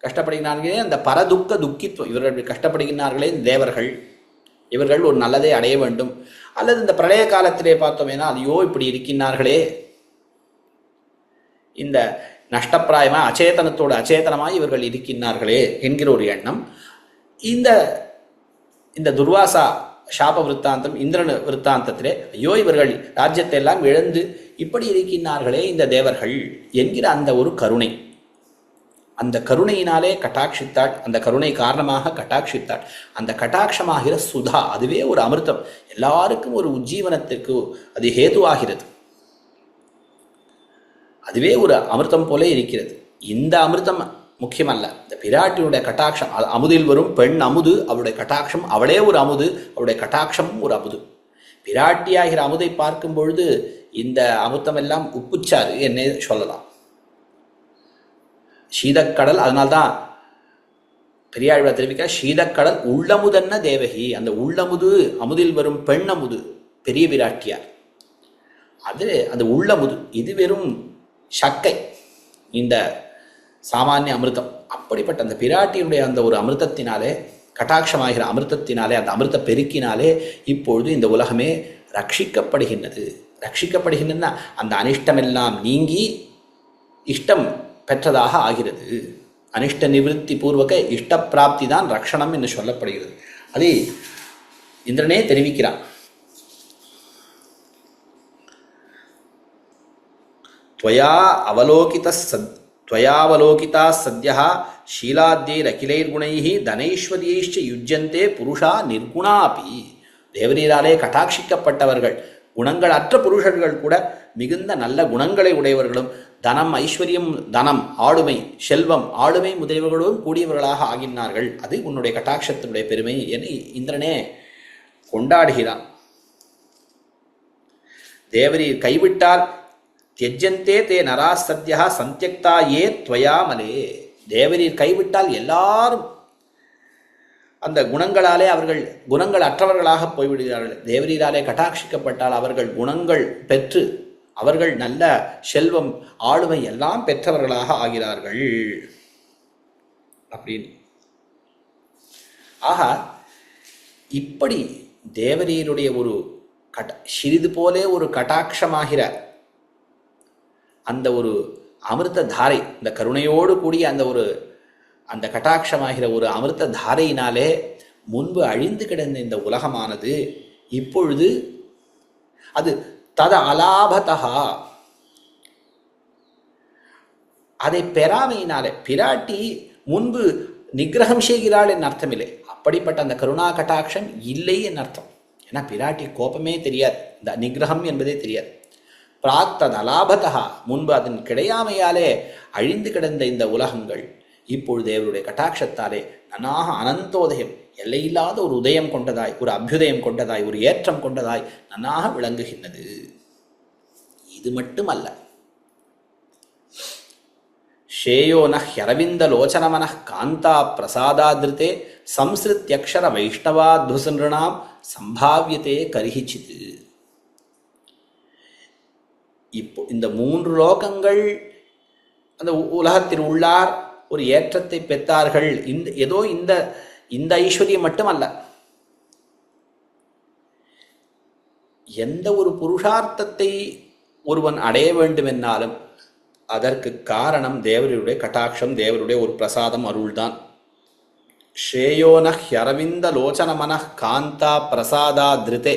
கஷ்டப்படுகிறார்களே அந்த பரதுக்க துக்கித்துவம், இவர்கள் அப்படி கஷ்டப்படுகின்றார்களே தேவர்கள், இவர்கள் ஒரு நல்லதை அடைய வேண்டும். அல்லது இந்த பிரளய காலத்திலே பார்த்தோமேனா, ஐயோ இப்படி இருக்கின்றார்களே, இந்த நஷ்டப்பிராயமாக அச்சேதனத்தோடு அச்சேதனமாய் இவர்கள் இருக்கின்றார்களே என்கிற ஒரு எண்ணம். இந்த துர்வாசா சாப விற்த்தாந்தம், இந்திரன் விற்த்தாந்தத்திலே ஐயோ இவர்கள் ராஜ்யத்தை எல்லாம் இழந்து இப்படி இருக்கின்றார்களே இந்த தேவர்கள் என்கிற அந்த ஒரு கருணை, அந்த கருணையினாலே கட்டாட்சித்தாள், அந்த கருணை காரணமாக கட்டாட்சித்தாள். அந்த கட்டாட்சமாகிற சுதா அதுவே ஒரு அமிர்தம், எல்லாருக்கும் ஒரு உஜ்ஜீவனத்திற்கு அது ஹேதுவாகிறது. அதுவே ஒரு அமிர்தம் போல இருக்கிறது. இந்த அமிர்தம் முக்கியமல்ல, இந்த பிராட்டியுடைய கட்டாட்சம். அமுதில் வரும் பெண் அமுது, அவளுடைய கட்டாட்சம், அவளே ஒரு அமுது, அவளுடைய கட்டாட்சமும் ஒரு அமுது. பிராட்டியாகிற அமுதை பார்க்கும் பொழுது இந்த அமிர்தம் எல்லாம் உப்புச்சாறு என்ன சொல்லலாம். சீதக்கடல், அதனால்தான் பெரியாழ்வார் தெரிவிக்க சீதக்கடல் உள்ளமுதன்ன தேவகி. அந்த உள்ளமுது, அமுதில் வரும் பெண் அமுது பெரிய பிராட்டியார், அது அந்த உள்ளமுது. இது வெறும் சக்கை, இந்த சாமானிய அமிர்தம். அப்படிப்பட்ட அந்த பிராட்டியினுடைய அந்த ஒரு அமிர்தத்தினாலே, கட்டாட்சமாகிற அமிர்தத்தினாலே, அந்த அமிர்த பெருக்கினாலே இப்பொழுது இந்த உலகமே ரட்சிக்கப்படுகின்றது. ரட்சிக்கப்படுகின்றன, அந்த அனிஷ்டமெல்லாம் நீங்கி இஷ்டம் பெற்றதாக ஆகிறது. அனிஷ்ட நிவர்த்தி பூர்வக இஷ்ட பிராப்தி தான் ரக்ஷணம் என்று சொல்லப்படுகிறது. அதை இந்திரனே தெரிவிக்கிறான். त्वयावलोकिता सद्यः शीलाद्यैरखिलैर्गुणैः धनैश्वर्यैश्च युज्यन्ते पुरुषा निर्गुणापि. தேவரீராலே கட்டாட்சிக்கப்பட்டவர்கள், குணங்கள் அற்ற புருஷர்கள் கூட மிகுந்த நல்ல குணங்களை உடையவர்களும், தனம் ஐஸ்வர்யம், தனம் ஆளுமை, செல்வம் ஆளுமை முதலியவர்களும் கூடியவர்களாக ஆகினார்கள். அது உன்னுடைய கட்டாட்சத்தினுடைய பெருமை என இந்திரனே கொண்டாடுகிறான். தேவரீர் கைவிட்டால் தியஜந்தே தே நரா சத்யா சந்தியக்தா ஏ துவயாமலே. தேவரீர் கைவிட்டால் எல்லாரும் அந்த குணங்களாலே அவர்கள் குணங்கள் அற்றவர்களாக போய்விடுகிறார்கள். தேவரீராலே கட்டாட்சிக்கப்பட்டால் அவர்கள் குணங்கள் பெற்று அவர்கள் நல்ல செல்வம் ஆளுமை எல்லாம் பெற்றவர்களாக ஆகிறார்கள் அப்படின்னு. ஆக இப்படி தேவரீருடைய ஒரு சிறிது போலே ஒரு கட்டாட்சமாகிற அந்த ஒரு அமிர்த தாரை, இந்த கருணையோடு கூடிய அந்த கட்டாட்சமாகிற ஒரு அமிர்த தாரையினாலே முன்பு அழிந்து கிடந்த இந்த உலகமானது இப்பொழுது அது தத அலாபதா, அதை பெறாமையினாலே, பிராட்டி முன்பு நிகிரகம் செய்கிறாள் என் அர்த்தமில்லை, அப்படிப்பட்ட அந்த கருணா கட்டாட்சம் இல்லை என் அர்த்தம். ஏன்னா பிராட்டி கோபமே தெரியாது, இந்த நிகிரகம் என்பதே தெரியாது. பிராக்தத் அலாபதா, முன்பு அதன் கிடையாமையாலே அழிந்து கிடந்த இந்த உலகங்கள் இப்பொழுது அவருடைய கட்டாட்சத்தாலே நன்னாக அனந்தோதயம், எல்லையில்லாத ஒரு உதயம் கொண்டதாய், ஒரு அபியுதயம் கொண்டதாய், ஒரு ஏற்றம் கொண்டதாய் நன்னாக விளங்குகின்றது. இது மட்டுமல்ல, ஷேயோ நரவிந்த லோச்சனமன காந்தா பிரசாதாதிருத்தே சம்ஸ்ருத்யக்ஷர வைஷ்ணவாத்வசநாம் சம்பாவியத்தே கரிஹிச்சித்து. இப்போ இந்த 3 லோகங்கள் அந்த உலகத்தில் உள்ளார் ஒரு ஏற்றத்தை பெற்றார்கள். ஏதோ இந்த ஐஸ்வர்யம் மட்டுமல்ல, எந்த ஒரு புருஷார்த்தத்தை ஒருவன் அடைய வேண்டுமென்னாலும் அதற்கு காரணம் தேவருடைய கட்டாட்சம், தேவருடைய ஒரு பிரசாதம், அருள்தான். ஷேயோன ஹரவிந்த லோச்சனமன காந்தா பிரசாதா திருத்தே.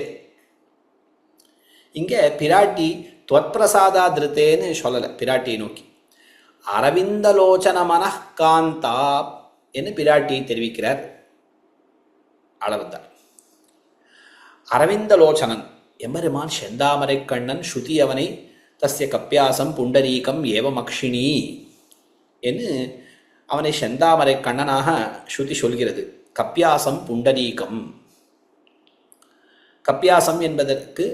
இங்க பிராட்டி துவத் பிரசாதா திருத்தேன்னு சொல்லலை, பிராட்டியை நோக்கி அரவிந்தலோச்சன மனக்காந்தா என்று பிராட்டியை தெரிவிக்கிறார் அளவந்தார். அரவிந்தலோச்சனன் எம்பெருமான் செந்தாமரை கண்ணன், ஸ்ருதி அவனை தஸ்ய கப்பியாசம் புண்டரீகம் ஏவமக்ஷினி என்று அவனை செந்தாமரை கண்ணனாக ஸ்ருதி சொல்கிறது. கப்பியாசம் புண்டரீகம், கப்பியாசம் என்பதற்கு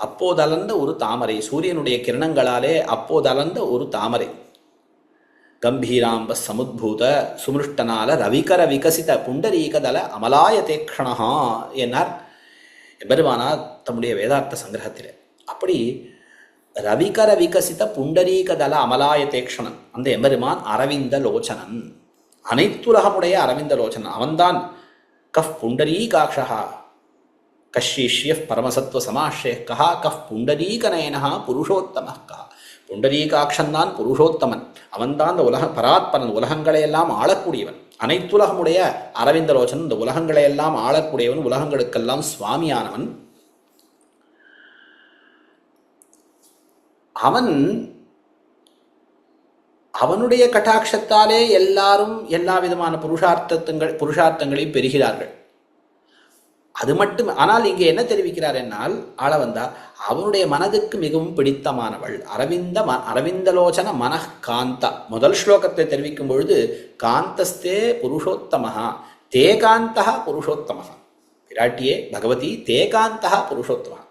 அப்போதளர்ந்த ஒரு தாமரை, சூரியனுடைய கிரணங்களாலே அப்போதளர்ந்த ஒரு தாமரை. கம்பீராம்ப சமுத்பூத சுமிருஷ்டனால ரவிகர விகசித புண்டரீகதல அமலாயதேக்ஷணா என்னார் எம்பெருமானார் தம்முடைய வேதார்த்த சங்கிரகத்தில். அப்படி ரவிகர விகசித புண்டரீகதல அமலாயதேக்ஷணன் அந்த எம்பெருமான் அரவிந்த லோச்சனன், அனைத்துலகமுடைய அரவிந்த லோச்சனன். அவன்தான் கஃப் புண்டரீகாட்சா கஷீஷ்ய பரமசத்துவ சமாஷய கஹா கஃப் புண்டரீகநயனா புருஷோத்தம கஹா. புண்டரீகாட்சன் தான் புருஷோத்தமன், அவன்தான் அந்த பராத்பரன், உலகங்களையெல்லாம் ஆளக்கூடியவன். அனைத்துலகமுடைய அரவிந்தலோச்சன், இந்த உலகங்களை எல்லாம் ஆளக்கூடியவன், உலகங்களுக்கெல்லாம் சுவாமியானவன். அவனுடைய கட்டாட்சத்தாலே எல்லாரும் எல்லா விதமான புருஷார்த்தங்களையும் பெறுகிறார்கள். அது மட்டும். ஆனால் இங்கே என்ன தெரிவிக்கிறார் என்னால் ஆளவந்தா அவனுடைய மனதுக்கு மிகவும் பிடித்தமானவள் அரவிந்தலோச்சன மனகாந்தா. முதல் ஸ்லோகத்தை தெரிவிக்கும் பொழுது காந்தஸ்தே புருஷோத்தமஹா தே காந்தா புருஷோத்தமஹா. பிராட்டியே பகவதி தே காந்தா புருஷோத்தமஹா.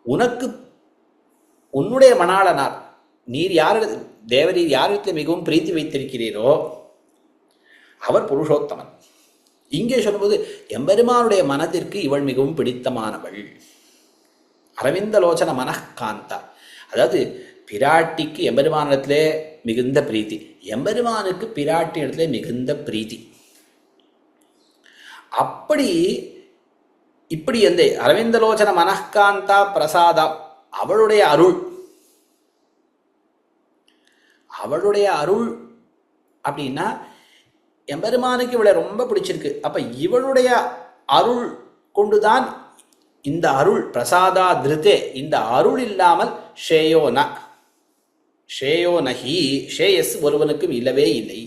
உனக்கு உன்னுடைய மணாளனார் நீர் தேவரீர் யாரிடத்தில் மிகவும் பிரீத்தி வைத்திருக்கிறீரோ அவர் புருஷோத்தமன். இங்கே சொல்லும்போது எம்பெருமானுடைய மனதிற்கு இவள் மிகவும் பிடித்தமானவள். அரவிந்தலோச்சன மனகாந்தா. அதாவது பிராட்டிக்கு எம்பெருமானிடத்திலே மிகுந்த பிரீத்தி, எம்பெருமானுக்கு பிராட்டி இடத்திலே மிகுந்த பிரீத்தி. இப்படி எந்த அரவிந்தலோச்சன மனகாந்தா பிரசாதா அவளுடைய அருள் அப்படின்னா எம்பெருமானுக்கு இவளை ரொம்ப பிடிச்சிருக்கு. அப்ப இவளுடைய அருள் கொண்டுதான் இந்த அருள் பிரசாதா திருத்தே. இந்த அருள் இல்லாமல் ஷேயோ நஹி ஷேயஸ் ஒருவனுக்கும் இல்லவே இல்லை.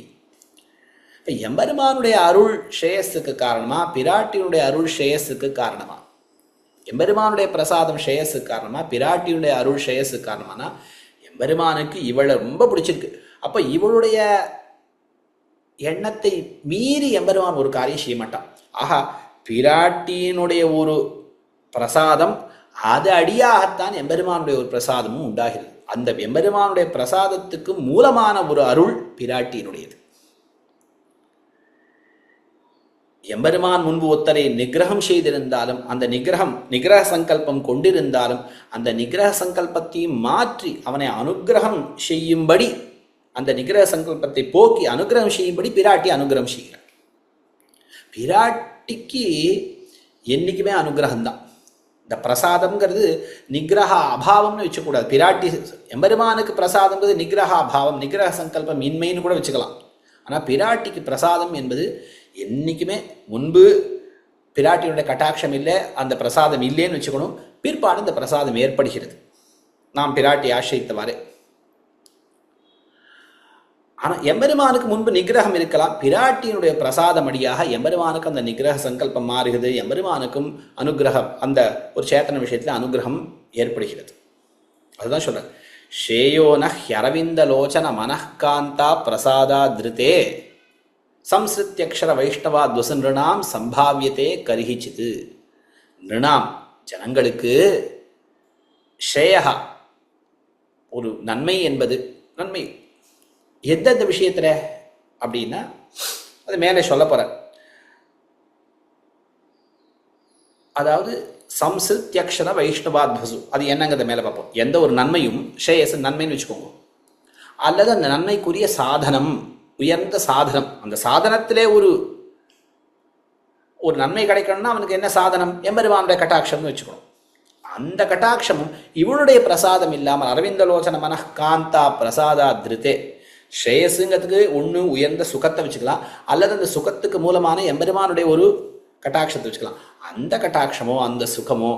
இப்ப எம்பெருமானுடைய அருள் ஷேயஸுக்கு காரணமா, பிராட்டியினுடைய அருள் ஷேயஸுக்கு காரணமா? எம்பெருமானுடைய பிரசாதம் ஷேயஸுக்கு காரணமா, பிராட்டியுடைய அருள் ஷேயஸுக்கு காரணமானா எம்பெருமானுக்கு இவளை ரொம்ப பிடிச்சிருக்கு. அப்ப இவளுடைய எண்ணத்தை மீறி எம்பெருமான் ஒரு காரியம் செய்ய மாட்டான். ஆஹா, பிராட்டியினுடைய ஒரு பிரசாதம் அது அடியாகத்தான் எம்பெருமானுடைய ஒரு பிரசாதமும் உண்டாகிறது. அந்த எம்பெருமானுடைய பிரசாதத்துக்கு மூலமான ஒரு அருள் பிராட்டியினுடையது. எம்பெருமான் முன்பு ஒத்தரை நிகிரகம் செய்திருந்தாலும், அந்த நிகிரக சங்கல்பம் கொண்டிருந்தாலும், அந்த நிகிரக சங்கல்பத்தையும் மாற்றி அவனை அனுகிரகம் செய்யும்படி, அந்த நிகிரக சங்கல்பத்தை போக்கி அனுகிரகம் செய்யும்படி பிராட்டி அனுகிரகம் செய்கிறார். பிராட்டிக்கு என்னைக்குமே அனுகிரகம்தான். இந்த பிரசாதம்ங்கிறது நிகிரக அபாவம்னு வச்சுக்கூடாது. பிராட்டி எம்பெருமானுக்கு பிரசாதம்ங்கிறது நிகிரக அபாவம், நிகிரக சங்கல்பம் இன்மைன்னு கூட வச்சுக்கலாம். ஆனால் பிராட்டிக்கு பிரசாதம் என்பது என்னைக்குமே முன்பு பிராட்டியுடைய கட்டாட்சம் இல்லை, அந்த பிரசாதம் இல்லைன்னு வச்சுக்கணும். பிற்பாடு இந்த பிரசாதம் ஏற்படுகிறது நாம் பிராட்டி ஆசிரியத்தவாறு. ஆனால் எம்பெருமானுக்கு முன்பு நிகிரகம் இருக்கலாம், பிராட்டியினுடைய பிரசாதம் அடியாக எம்பெருமானுக்கு அந்த நிகிரக சங்கல்பம் மாறுகிறது. எம்பெருமானுக்கும் அனுகிரகம், அந்த ஒரு சேத்தன விஷயத்தில் அனுகிரகம் ஏற்படுகிறது. அதுதான் சொல்றேன். ஷேயோன ஹரவிந்தலோச்சன மனகாந்தா பிரசாதா திருத்தே சம்ஸ்ருத்யக்ஷர வைஷ்ணவா துவசநிருணாம் சம்பாவியத்தே கரிஹிச்சித்து. நிருணாம் ஜனங்களுக்கு ஷேயா ஒரு நன்மை என்பது, நன்மை எந்தெந்த விஷயத்துல அப்படின்னா அது மேலே சொல்ல போற. அதாவது சம்ஸ்ருத்யக்ஷர வைஷ்ணவாத்வசு, அது என்னங்கிறத மேலே பார்ப்போம். எந்த ஒரு நன்மையும் ஷேயஸ் நன்மைன்னு வச்சுக்கோங்க, அல்லது அந்த நன்மைக்குரிய சாதனம், உயர்ந்த சாதனம், அந்த சாதனத்திலே ஒரு நன்மை கிடைக்கணும்னா அவனுக்கு என்ன சாதனம்? எம்பெருமானுடைய கட்டாட்சம்னு வச்சுக்கணும். அந்த கட்டாட்சமும் இவனுடைய பிரசாதம் இல்லாமல் அரவிந்தலோச்சன மனகாந்தா பிரசாதா திருத்தே. ஷேயஸுங்கிறதுக்கு ஒன்று உயர்ந்த சுகத்தை வச்சுக்கலாம், அல்லது அந்த சுகத்துக்கு மூலமான எம்பெருமானுடைய ஒரு கட்டாட்சத்தை வச்சுக்கலாம். அந்த கட்டாட்சமோ அந்த சுகமோ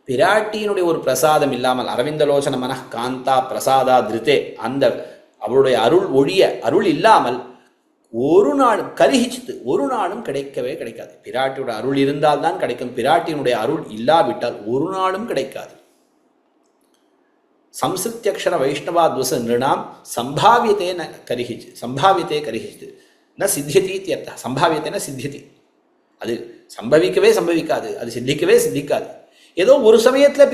பிராட்டியினுடைய ஒரு பிரசாதம் இல்லாமல் அரவிந்தலோச்சன மனகாந்தா பிரசாதா திருத்தே, அந்த அவளுடைய அருள் இல்லாமல் ஒரு நாளும் கரிஹிச்சித்து, ஒரு நாளும் கிடைக்கவே கிடைக்காது. பிராட்டியோட அருள் இருந்தால்தான் கிடைக்கும், பிராட்டியினுடைய அருள் இல்லாவிட்டால் ஒரு நாளும் கிடைக்காது. சம்ஸ்ருத்யக்ஷர வைஷ்ணவாத்வச நிருணாம் சம்பாவியத்தே கரிஹிச்சித்து ந சித்தியதி இத்யர்த்தः. சம்பாவியத்தேன சித்தியதி, அது சம்பவிக்கவே சம்பவிக்காது, அது சித்திக்கவே சித்திக்காது. ஏதோ ஒரு சமயத்தில்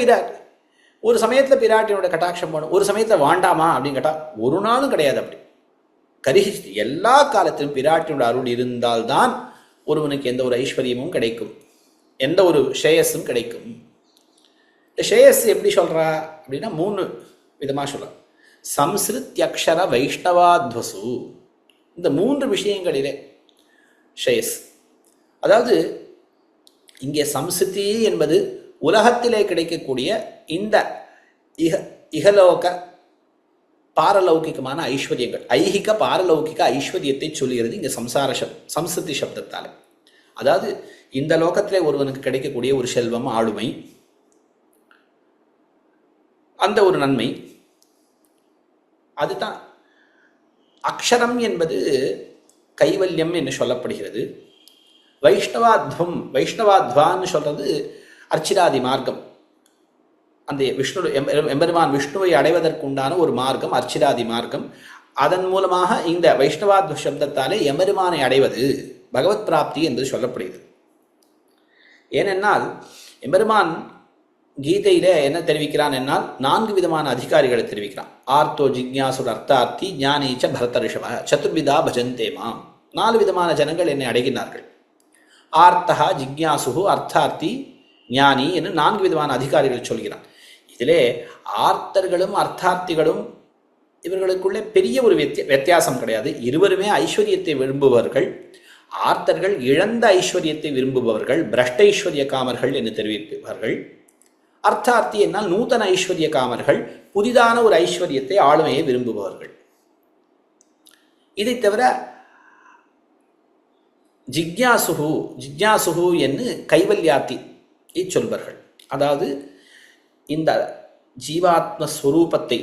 பிராட்டியோட கட்டாட்சம் போகணும், ஒரு சமயத்தில் வாண்டாமா அப்படின்னு கேட்டால் ஒரு நாளும் கிடையாது. அப்படி கரிஹிச்சித்து எல்லா காலத்திலும் பிராட்டியோட அருள் இருந்தால்தான் ஒருவனுக்கு எந்த ஒரு ஐஸ்வர்யமும் கிடைக்கும், எந்த ஒரு ஷேயஸும் கிடைக்கும். இந்த ஷேயஸ் எப்படி சொல்றா அப்படின்னா 3 விதமாக சொல்ற. சம்ஸ்ருத்யக்ஷர வைஷ்ணவாத்வசு, இந்த 3 விஷயங்களிலே ஷேயஸ். அதாவது இங்கே சம்ஸ்ருதி என்பது உலகத்திலே கிடைக்கக்கூடிய இந்த இகலோக பாரலௌகிகமான ஐஸ்வர்யங்கள், ஐகிக பாரலௌகிக ஐஸ்வர்யத்தை சொல்லுகிறது இங்கே சம்ஸ்கிருதி சப்தத்தால். அதாவது இந்த லோகத்திலே ஒருவனுக்கு கிடைக்கக்கூடிய ஒரு செல்வம், ஆளுமை, அந்த ஒரு நன்மை, அதுதான் அக்ஷரம் என்பது கைவல்யம் என்று சொல்லப்படுகிறது. வைஷ்ணவாத்வான்னு சொல்றது அர்ச்சிராதி மார்க்கம். அந்த எம்பெருமான் விஷ்ணுவை அடைவதற்குண்டான ஒரு மார்க்கம் அர்ச்சிராதி மார்க்கம். அதன் மூலமாக இந்த வைஷ்ணவாத்வ சப்தத்தாலே எம்பெருமானை அடைவது பகவத் பிராப்தி என்று சொல்லப்படுகிறது. ஏனென்னால் எம்பெருமான் கீதையில என்ன தெரிவிக்கிறான் என்னால் 4 விதமான அதிகாரிகளை தெரிவிக்கிறான். ஆர்த்தோ ஜிக்ஞாசுர் அர்த்தார்த்தி ஞானீச்ச பரத ரிஷப சதுர்விதா பஜந்தே மாம். 4 விதமான ஜனங்கள் என்னை அடைகின்றார்கள். ஆர்த்தா, ஜிக்ஞாசு, அர்த்தார்த்தி, ஞானி என்று 4 விதமான அதிகாரிகள் சொல்கிறான். இதிலே ஆர்த்தர்களும் அர்த்தார்த்திகளும் இவர்களுக்குள்ளே பெரிய ஒரு வித்தியாசம் கிடையாது. இருவருமே ஐஸ்வர்யத்தை விரும்புபவர்கள். ஆர்த்தர்கள் இழந்த ஐஸ்வர்யத்தை விரும்புபவர்கள், பிரஷ்ட ஐஸ்வர்ய காமர்கள் என்று தெரிவிப்பார்கள். அர்த்தார்த்தி என்னால் நூதன ஐஸ்வர்ய காமர்கள், புதிதான ஒரு ஐஸ்வர்யத்தை, ஆளுமையை விரும்புபவர்கள். இதை தவிர ஜிக்ஞாசுகு என்று கைவல்யார்த்தி சொல்வார்கள். அதாவது இந்த ஜீவாத்மஸ்வரூபத்தை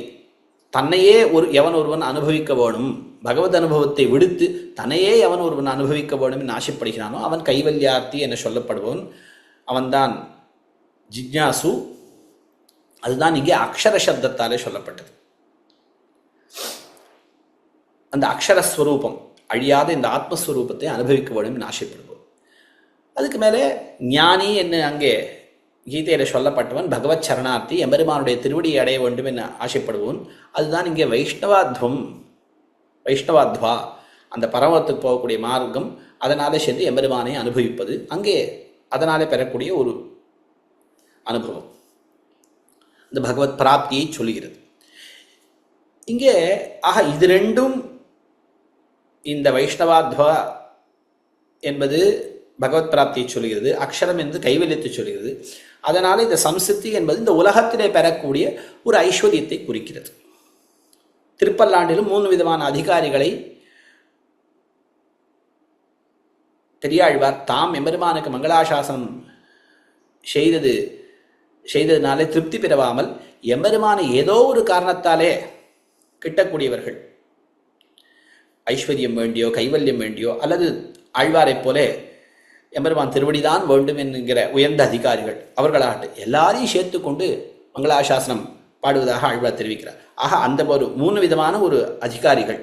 தன்னையே எவன் ஒருவன் அனுபவிக்க வேணும், பகவத் அனுபவத்தை விடுத்து தன்னையே எவன் ஒருவன் அனுபவிக்க வேணும் என்று ஆசைப்படுகிறானோ அவன் கைவல்யார்த்தி என சொல்லப்படுபவன். அவன்தான் ஜிக்ஞாசு. அதுதான் இங்கே அக்ஷர சப்தத்தாலே சொல்லப்பட்டது. அந்த அக்ஷரஸ்வரூபம், அழியாத இந்த ஆத்மஸ்வரூபத்தை அனுபவிக்க வேண்டும் என்று ஆசைப்படுவோம். அதுக்கு மேலே ஞானி என்று அங்கே கீதையில சொல்லப்பட்டவன் பகவத் சரணார்த்தி, எம்பெருமானுடைய திருவடியை அடைய வேண்டும் என்று ஆசைப்படுவோன். அதுதான் இங்கே வைஷ்ணவாத்வா, அந்த பரமத்துக்கு போகக்கூடிய மார்க்கம். அதனாலே சென்று எம்பெருமானை அனுபவிப்பது, அங்கே அதனாலே பெறக்கூடிய ஒரு அனுபவம், இந்த பகவத் பிராப்தியை சொல்லுகிறது இங்கே. ஆக இது ரெண்டும், இந்த வைஷ்ணவாத்வா என்பது பகவத் பிராப்தியை சொல்கிறது, அக்ஷரம் என்று கைவல்யத்தை சொல்கிறது. அதனால இந்த சம்ஸ்கிருதி என்பது இந்த உலகத்திலே பெறக்கூடிய ஒரு ஐஸ்வர்யத்தை குறிக்கிறது. திருப்பல்லாண்டிலும் 3 விதமான அதிகாரிகளை பெரியாழ்வார் தாம் எம்பெருமானுக்கு மங்களாசாசனம் செய்ததினாலே திருப்தி பெறவாமல் எம்பெருமானை ஏதோ ஒரு காரணத்தாலே கிட்டக்கூடியவர்கள், ஐஸ்வர்யம் வேண்டியோ கைவல்யம் வேண்டியோ அல்லது ஆழ்வாரை போல எம்பெருமான் திருவடிதான் வேண்டும் என்கிற உயர்ந்த அதிகாரிகள், அவர்களாகட்டு எல்லாரையும் சேர்த்து கொண்டு மங்களாசாசனம் பாடுவதாக ஆழ்வார் தெரிவிக்கிறார். ஆக அந்த ஒரு 3 விதமான ஒரு அதிகாரிகள்,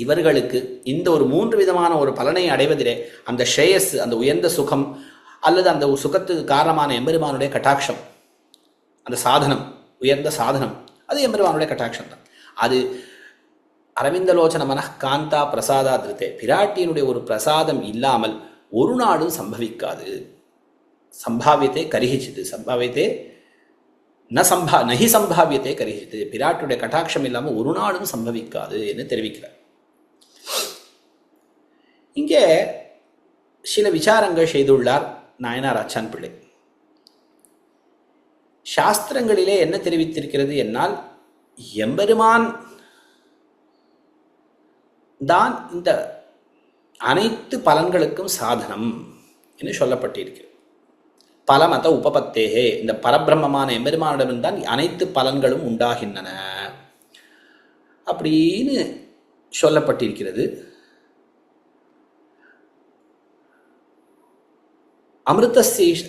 இவர்களுக்கு இந்த ஒரு 3 விதமான ஒரு பலனை அடைவதிலே அந்த ஷ்ரேயஸ், அந்த உயர்ந்த சுகம் அல்லது அந்த சுகத்துக்கு காரணமான எம்பெருமானுடைய கட்டாட்சம், அந்த சாதனம், உயர்ந்த சாதனம், அது எம்பெருமானுடைய கட்டாட்சம் தான். அது அரவிந்தலோச்சன மன காந்தா பிரசாதா திருத்தே, பிராட்டியினுடைய ஒரு பிரசாதம் இல்லாமல் ஒரு நாளும் சம்பவிக்காது. சம்பாவியத்தை கரிகிச்சிது, சம்பாவியத்தை நஹி சம்பாவியத்தை கரிகிச்சிது. பிராட்டியுடைய கட்டாட்சம் இல்லாமல் ஒரு நாளும் சம்பவிக்காது என்று தெரிவிக்கிறார். இங்கே சில விசாரங்கள் செய்துள்ளார் நாயனார் ஆச்சான் பிள்ளை. சாஸ்திரங்களிலே என்ன தெரிவித்திருக்கிறது என்னால், எம்பெருமான் தான் இந்த அனைத்து பலன்களுக்கும் சாதனம் என்று சொல்லப்பட்டிருக்கிறது. பலமத உபபத்தேகே, இந்த பரபிரம்மமான எம்பெருமானிடம்தான் அனைத்து பலன்களும் உண்டாகின்றன அப்படின்னு சொல்லப்பட்டிருக்கிறது. அமிர்தசேஷ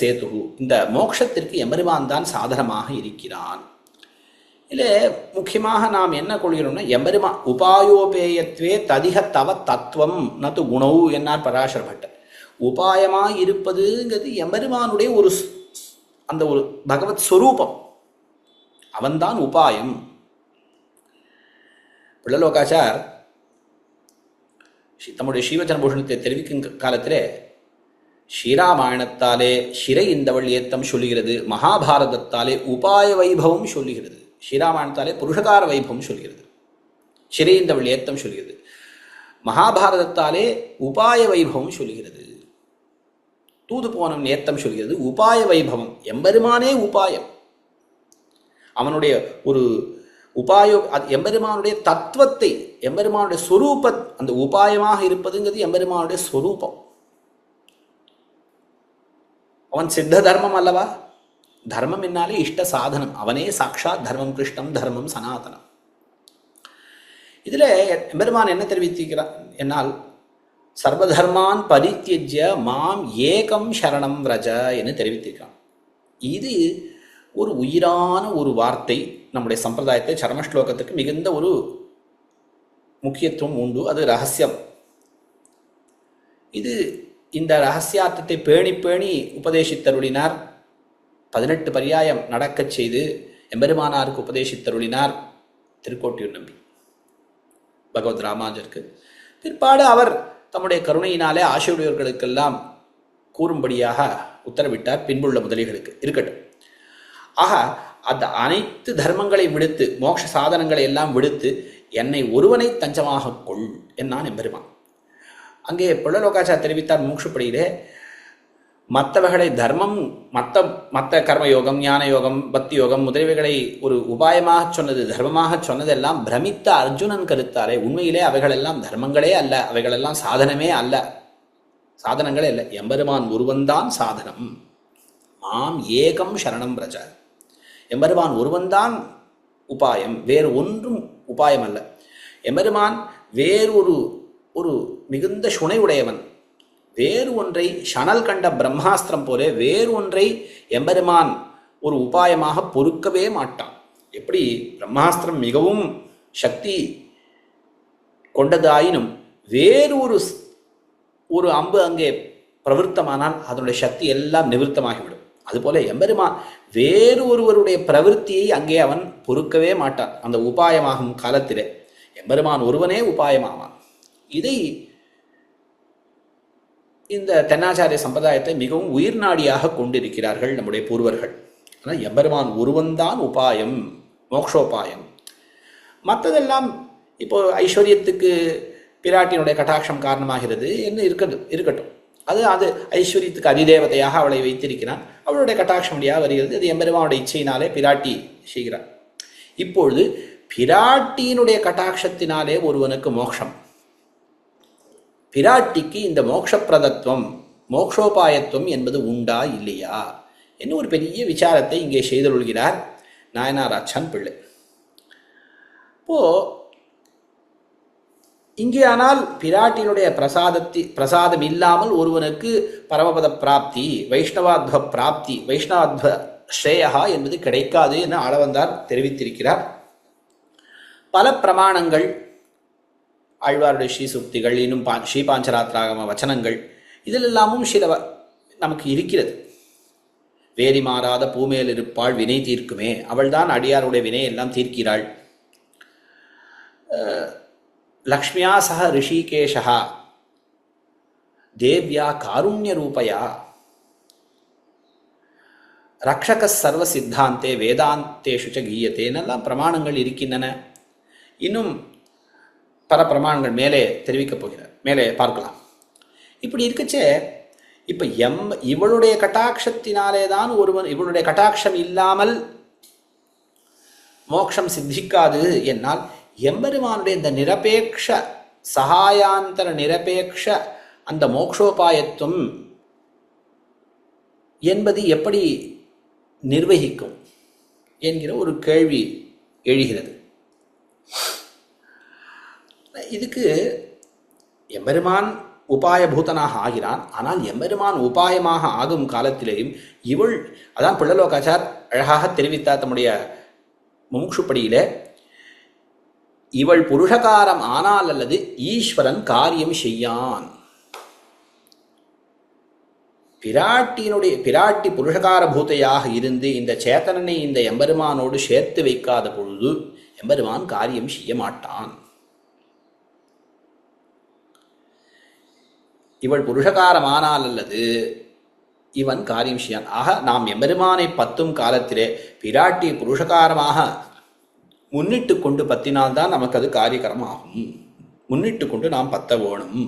சேது, இந்த மோட்சத்திற்கு எம்பெருமான் தான் சாதனமாக இருக்கிறான். இதில் முக்கியமாக நாம் என்ன கொள்கிறோம்னா, எம்பெருமான் உபாயோபேயத்வே ததிக தவ தத்துவம் நது குணவு என்னார் பராசர பட்டர். உபாயமாக இருப்பதுங்கிறது எம்பெருமானுடைய அந்த ஒரு பகவத் ஸ்வரூபம், அவன்தான் உபாயம். பிள்ளலோகாச்சார் தம்முடைய ஸ்ரீவச்சன பூஷணத்தை தெரிவிக்கும் காலத்திலே ஸ்ரீராமாயணத்தாலே சிறை இந்தவள் ஏத்தம் சொல்லுகிறது, மகாபாரதத்தாலே உபாய வைபவம் சொல்லுகிறது, ஸ்ரீராமாயணத்தாலே புருஷகார வைபவம் சொல்கிறது, சிறை இந்தவள் ஏத்தம் சொல்கிறது, மகாபாரதத்தாலே உபாய வைபவம் சொல்கிறது, தூது போனம் ஏத்தம் சொல்கிறது, உபாய வைபவம், எம்பெருமானே உபாயம். அவனுடைய ஒரு அது எம்பெருமானுடைய தத்துவத்தை, எம்பெருமானுடைய சொரூப, அந்த உபாயமாக இருப்பதுங்கிறது எம்பெருமானுடைய சொரூபம். அவன் சித்த தர்மம் அல்லவா? தர்மம் என்னாலே இஷ்ட சாதனம். அவனே சாட்சாத் தர்மம், கிருஷ்ணம் தர்மம் சனாதனம். இதுல எம்பெருமான் என்ன தெரிவித்திருக்கிறார் என்னால், சர்வதர்மான் பரித்யஜ்ய மாம் ஏகம் சரணம் விரஜ என்று தெரிவித்திருக்கிறான். இது ஒரு உயிரான ஒரு வார்த்தை. நம்முடைய சம்பிரதாயத்தை சரமஸ்லோகத்துக்கு மிகுந்த ஒரு முக்கியத்துவம் உண்டு. அது ரகசியம். இது இந்த ரகசியார்த்தத்தை பேணி பேணி உபதேசித்தருளினார். 18 பர்யாயம் நடக்கச் செய்து எம்பெருமானாருக்கு உபதேசித்தருளினார் திருக்கோட்டியூர் நம்பி பகவத் ராமானுஜருக்கு. பிற்பாடு அவர் தம்முடைய கருணையினாலே ஆசிரியர்களுக்கெல்லாம் கூறும்படியாக உத்தரவிட்டார் பின்புள்ள முதலிகளுக்கு. இருக்கட்டும். ஆக அந்த அனைத்து தர்மங்களை விடுத்து, மோட்ச சாதனங்களை எல்லாம் விடுத்து என்னை ஒருவனை தஞ்சமாக கொள் என்னான் எம்பெருமான். அங்கே புள்ளலோகாச்சார் தெரிவித்தார் மூக்ஷப்படியிலே, மற்றவர்களை தர்மம், மற்ற கர்மயோகம், ஞான யோகம், பக்தி யோகம் முதலியவைகளை ஒரு உபாயமாக சொன்னது, தர்மமாக சொன்னதெல்லாம் பிரமித்த அர்ஜுனன் கருத்தாரே. உண்மையிலே அவைகளெல்லாம் தர்மங்களே அல்ல, அவைகளெல்லாம் சாதனமே அல்ல, சாதனங்களே அல்ல. எம்பெருமான் ஒருவன்தான் சாதனம். மாம் ஏகம் சரணம் பிரஜ. எம்பெருமான் ஒருவன்தான் உபாயம், வேறு ஒன்றும் உபாயம் அல்ல. எம்பெருமான் வேறு ஒரு மிகுந்த சுனை உடையவன். வேறு ஒன்றை ஷனல் கண்ட பிரம்மாஸ்திரம் போல வேறு ஒன்றை எம்பெருமான் ஒரு உபாயமாக பொறுக்கவே மாட்டான். எப்படி பிரம்மாஸ்திரம் மிகவும் சக்தி கொண்டதாயினும் வேறு ஒரு அம்பு அங்கே பிரவருத்தமானால் அதனுடைய சக்தி எல்லாம் நிவர்த்தமாகிவிடும். அதுபோல எம்பெருமான் வேறு ஒருவருடைய பிரவருத்தியை அங்கே அவன் பொறுக்கவே மாட்டான். அந்த உபாயமாகும் காலத்திலே எம்பெருமான் ஒருவனே உபாயமாவான். இதை இந்த தென்னாச்சாரிய சம்பிரதாயத்தை மிகவும் உயிர் நாடியாக கொண்டிருக்கிறார்கள் நம்முடைய பூர்வர்கள். ஆனால் எம்பெருமான் ஒருவன்தான் உபாயம், மோக்ஷோபாயம். மற்றதெல்லாம் இப்போ ஐஸ்வர்யத்துக்கு பிராட்டியினுடைய கட்டாட்சம் காரணமாகிறது என்று இருக்கட்டும். அது ஐஸ்வர்யத்துக்கு அதிதேவதையாக அவளை வைத்திருக்கிறான். அவளுடைய கட்டாட்சம் வழியாக வருகிறது. அது எம்பெருமானுடைய இச்சையினாலே பிராட்டி செய்கிறார். இப்பொழுது பிராட்டியினுடைய கட்டாட்சத்தினாலே ஒருவனுக்கு மோட்சம், பிராட்டிக்கு இந்த மோட்சப்பிரதத்துவம், மோக்ஷோபாயத்துவம் என்பது உண்டா இல்லையா என்று ஒரு பெரிய விசாரத்தை இங்கே செய்தொள்கிறார் நாயனார் அச்சன் பிள்ளை. இப்போ இங்கே ஆனால் பிராட்டியினுடைய பிரசாதம் இல்லாமல் ஒருவனுக்கு பரமபத பிராப்தி, வைஷ்ணவாத்வ பிராப்தி, வைஷ்ணவாத்வ ஸ்ரேயா என்பது கிடைக்காது என ஆளவந்தார் தெரிவித்திருக்கிறார். பல பிரமாணங்கள், ஆழ்வாருடைய ஸ்ரீசுக்திகள், இன்னும் ஸ்ரீபாஞ்சராத்திராகம வச்சனங்கள், இதிலெல்லாமும் சில நமக்கு இருக்கிறது. வேரி மாறாத பூமேல் இருப்பாள் வினை தீர்க்குமே, அவள்தான் அடியாருடைய வினை எல்லாம் தீர்க்கிறாள். லக்ஷ்மியா சக ரிஷிகேஷா தேவ்யா காருண்ய ரூபயா ரக்ஷக சர்வ சித்தாந்தே வேதாந்தேஷு ச கீயத்தே என்னெல்லாம் பிரமாணங்கள் இருக்கின்றன. இன்னும் பல பிரமாணங்கள் மேலே தெரிவிக்கப் போகிறார், மேலே பார்க்கலாம். இப்படி இருக்கச்சே இப்போ இவளுடைய கட்டாட்சத்தினாலே தான் ஒருவன், இவளுடைய கட்டாட்சம் இல்லாமல் மோட்சம் சித்திக்காது என்னால் எம்பெருமானுடைய இந்த நிரபேக்ஷ சகாயாந்தர நிரபேக்ஷ அந்த மோக்ஷோபாயத்துவம் என்பது எப்படி நிர்வகிக்கும் என்கிற ஒரு கேள்வி எழுகிறது. இதுக்கு எம்பெருமான் உபாயபூதனாக ஆகிறான். ஆனால் எம்பெருமான் உபாயமாக ஆகும் காலத்திலேயும் இவள், அதான் புள்ளலோகாச்சார் அழகாக தெரிவித்தார் தம்முடைய முமுட்சுப்படியிலே, இவள் புருஷகாரம் ஆனால் அல்லது ஈஸ்வரன் காரியம் செய்யான். பிராட்டி புருஷகார பூத்தையாக இருந்து இந்த சேத்தனனை இந்த எம்பெருமானோடு சேர்த்து வைக்காத பொழுது எம்பெருமான் காரியம் செய்ய மாட்டான். இவள் புருஷகாரமானால் அல்லது இவன் காரியம் செய்யான். ஆக நாம் எம்பெருமானை பத்தும் காலத்திலே பிராட்டி புருஷகாரமாக முன்னிட்டு கொண்டு பத்தினால்தான் நமக்கு அது காரியகரமாகும். முன்னிட்டு கொண்டு நாம் பத்த வேணும்,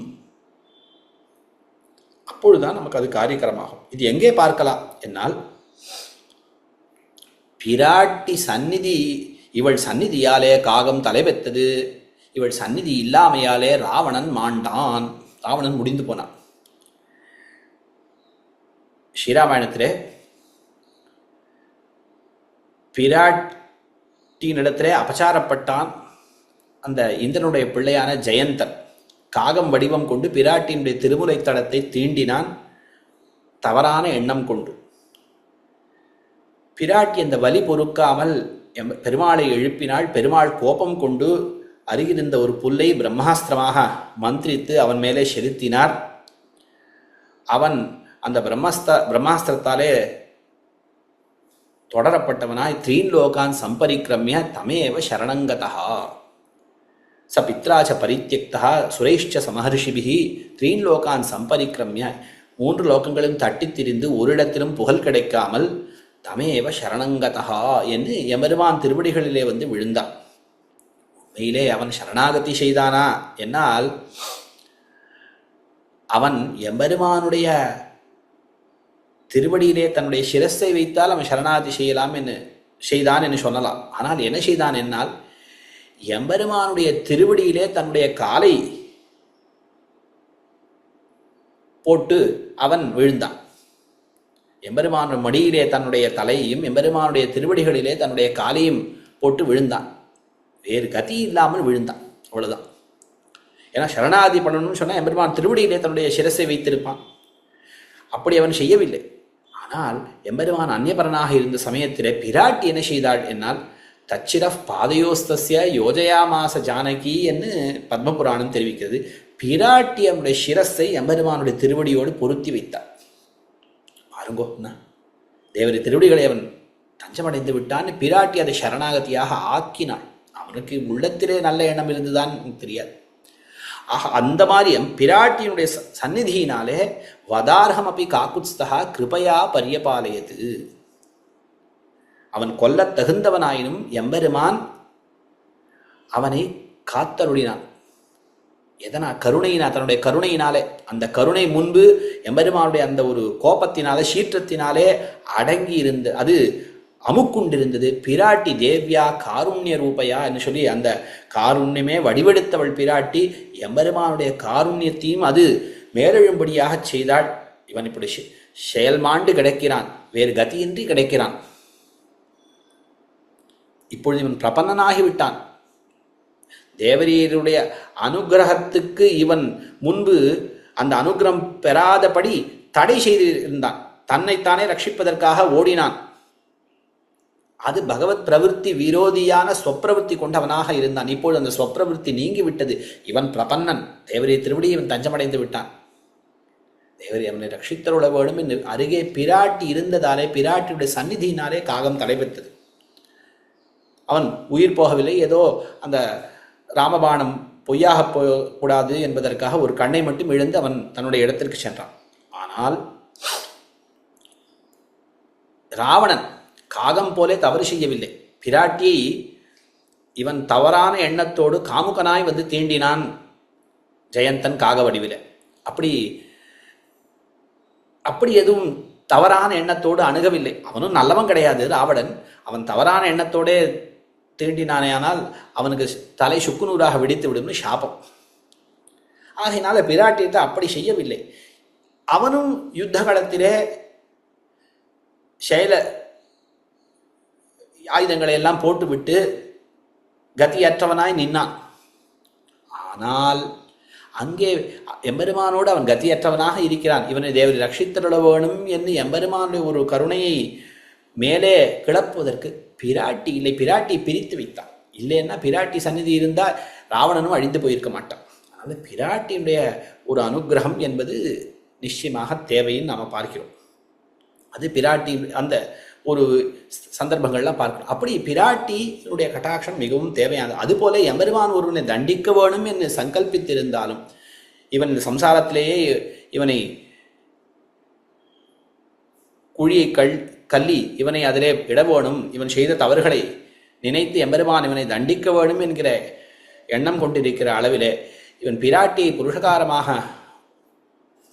அப்பொழுதுதான் நமக்கு அது காரியகரமாகும். இது எங்கே பார்க்கலாம் என்னால், பிராட்டி சந்நிதி, இவள் சந்நிதியாலே காகம் தலைபெற்றது, இவள் சந்நிதி இல்லாமையாலே ராவணன் மாண்டான், ராவணன் முடிந்து போனான். ஸ்ரீராமாயணத்திலே பிராட்டியினிடத்திலே அபச்சாரப்பட்டான் அந்த இந்திரனுடைய பிள்ளையான ஜெயந்தன். காகம் வடிவம் கொண்டு பிராட்டியினுடைய திருமுலை தடத்தை தீண்டினான் தவறான எண்ணம் கொண்டு. பிராட்டி அந்த வலி பொறுக்காமல் பெருமாளை எழுப்பினாள். பெருமாள் கோபம் கொண்டு அருகிருந்த ஒரு புல்லை பிரம்மாஸ்திரமாக மந்திரித்து அவன் மேலே செலுத்தினார். அவன் அந்த பிரம்மாஸ்திரத்தாலே தொடரப்பட்டவனாய் த்ரீன்லோகான் சம்பரிக்கிரமிய தமேவ சரணங்கதா ச பித்ராச்ச பரித்யக்தா சுரேஷ்ச சமஹர்ஷிபிஹி த்ரீன்லோகான் சம்பரிக்கிரமிய 3 லோகங்களும் தட்டித் திரிந்து ஒரு இடத்திலும் புகழ் கிடைக்காமல் தமேவ சரணங்கதா என்று எம்பெருமான் திருவடிகளிலே வந்து விழுந்தான். உண்மையிலே அவன் சரணாகதி செய்தானா என்னால் அவன் எம்பெருமானுடைய திருவடியிலே தன்னுடைய சிரஸை வைத்தால் அவன் சரணாகதி செய்யலாம் என்று செய்தான் என்று சொல்லலாம். ஆனால் என்ன செய்தான் என்னால் எம்பெருமானுடைய திருவடியிலே தன்னுடைய காலை போட்டு அவன் விழுந்தான். எம்பெருமான மடியிலே தன்னுடைய தலையையும் எம்பெருமானுடைய திருவடிகளிலே தன்னுடைய காலையும் போட்டு விழுந்தான். வேறு கதி இல்லாமல் விழுந்தான், அவ்வளவுதான். ஏன்னா சரணாகதி பண்ணணும்னு சொன்னால் எம்பெருமான் திருவடியிலே தன்னுடைய சிரஸை வைத்திருப்பான். அப்படி அவன் செய்யவில்லை. ஆனால் எம்பெருமான் அந்நியபரனாக இருந்த சமயத்திலே பிராட்டி என்ன செய்தாள் என்னால் தச்சிரஃப் பாதயோஸ்தஸ்ய யோஜயாமாச ஜானகி என்று பத்மபுராணம் தெரிவிக்கிறது. பிராட்டி அவனுடைய சிரஸை எம்பெருமானுடைய திருவடியோடு பொருத்தி வைத்தாள். பாருங்கோ, தேவரி திருவடிகளை அவன் தஞ்சமடைந்து விட்டான். பிராட்டி அதை சரணாகதியாக ஆக்கினாள். அவனுக்கு உள்ளத்திலே நல்ல எண்ணம் இருந்துதான் தெரியாது. ஆக அந்த மாதிரி பிராட்டியினுடைய சந்நிதியினாலே வதார்ஹம் அப்படி காக்குத்ஸ்தா கிருபையா பரியபாலயது. அவன் கொல்லத் தகுந்தவனாயினும் எம்பெருமான் அவனை காத்தருளினான். எதனா கருணையினா, தன்னுடைய கருணையினாலே. அந்த கருணை முன்பு எம்பெருமானுடைய அந்த ஒரு கோபத்தினாலே சீற்றத்தினாலே அடங்கி இருந்து அது அமுக்குண்டிருந்தது. பிராட்டி தேவ்யா காருண்ய ரூபையா என்று சொல்லி அந்த காருண்யமே வடிவெடுத்தவள் பிராட்டி எம்பெருமானுடைய காருண்யத்தையும் அது மேலெழும்படியாக செய்தாள். இவன் இப்படி செயல்மாண்டு கிடைக்கிறான், வேறு கதியின்றி கிடைக்கிறான். இப்பொழுது இவன் பிரபன்னனாகிவிட்டான். தேவரீருடைய அனுகிரகத்துக்கு இவன் முன்பு அந்த அனுகிரகம் பெறாதபடி தடை செய்திருந்தான். தன்னைத்தானே ரட்சிப்பதற்காக ஓடினான். அது பகவத் பிரவருத்தி விரோதியான ஸ்வப்பிரவருத்தி கொண்டவனாக இருந்தான். இப்பொழுது அந்த ஸ்வப்பிரவருத்தி நீங்கிவிட்டது. இவன் பிரபன்னன். தேவரிய திருவடி இவன் தஞ்சமடைந்து விட்டான். தேவரி அவனை ரட்சித்தருள வேண்டும் என்று அருகே பிராட்டி இருந்ததாலே பிராட்டியுடைய சந்நிதியினாலே காகம் தலைபெற்றது. அவன் உயிர் போகவில்லை. ஏதோ அந்த ராமபாணம் பொய்யாக போகக்கூடாது என்பதற்காக ஒரு கண்ணை மட்டும் இழந்து அவன் தன்னுடைய இடத்திற்கு சென்றான். ஆனால் ராவணன் காகம் போலே தவறு செய்யவில்லை. பிராட்டியை இவன் தவறான எண்ணத்தோடு காமுகனாய் வந்து தீண்டினான் ஜெயந்தன் காக வடிவில. அப்படி எதுவும் தவறான எண்ணத்தோடு அணுகவில்லை. அவனும் நல்லவன் கிடையாது ராவணன். அவன் தவறான எண்ணத்தோடே தீண்டினானே, ஆனால் அவனுக்கு தலை சுக்குநூறாக வெடித்து விடும்னு சாபம். ஆகையினால பிராட்டியத்தை அப்படி செய்யவில்லை. அவனும் யுத்த காலத்திலே செயல ஆயுதங்களை எல்லாம் போட்டுவிட்டு கதியற்றவனாய் நின்னான். ஆனால் அங்கே எம்பெருமானோடு அவன் கதியற்றவனாக இருக்கிறான். இவனை தேவரை ரட்சித்தருள வேணும் என்று எம்பெருமானுடைய ஒரு கருணையை மேலே கிளப்புவதற்கு பிராட்டி இல்லை. பிராட்டி பிரித்து வைத்தான். இல்லைன்னா பிராட்டி சந்நிதி இருந்தால் ராவணனும் அழிந்து போயிருக்க மாட்டான். அதனால பிராட்டியுடைய ஒரு அனுகிரகம் என்பது நிச்சயமாக தேவைன்னு நாம் பார்க்கிறோம். அது பிராட்டி அந்த ஒரு சந்தர்ப்பங்கள்லாம் பார்க்கணும். அப்படி பிராட்டியினுடைய கட்டாட்சம் மிகவும் தேவையானது. அதுபோல எம்பெருமான் ஒருவனை தண்டிக்க வேணும் என்று சங்கல்பித்திருந்தாலும் இவன் இந்த சம்சாரத்திலேயே இவனை குழியை கல்லி இவனை அதிலே இட வேணும், இவன் செய்த தவறுகளை நினைத்து எம்பெருமான் இவனை தண்டிக்க வேணும் என்கிற எண்ணம் கொண்டிருக்கிற அளவிலே இவன் பிராட்டியை புருஷகாரமாக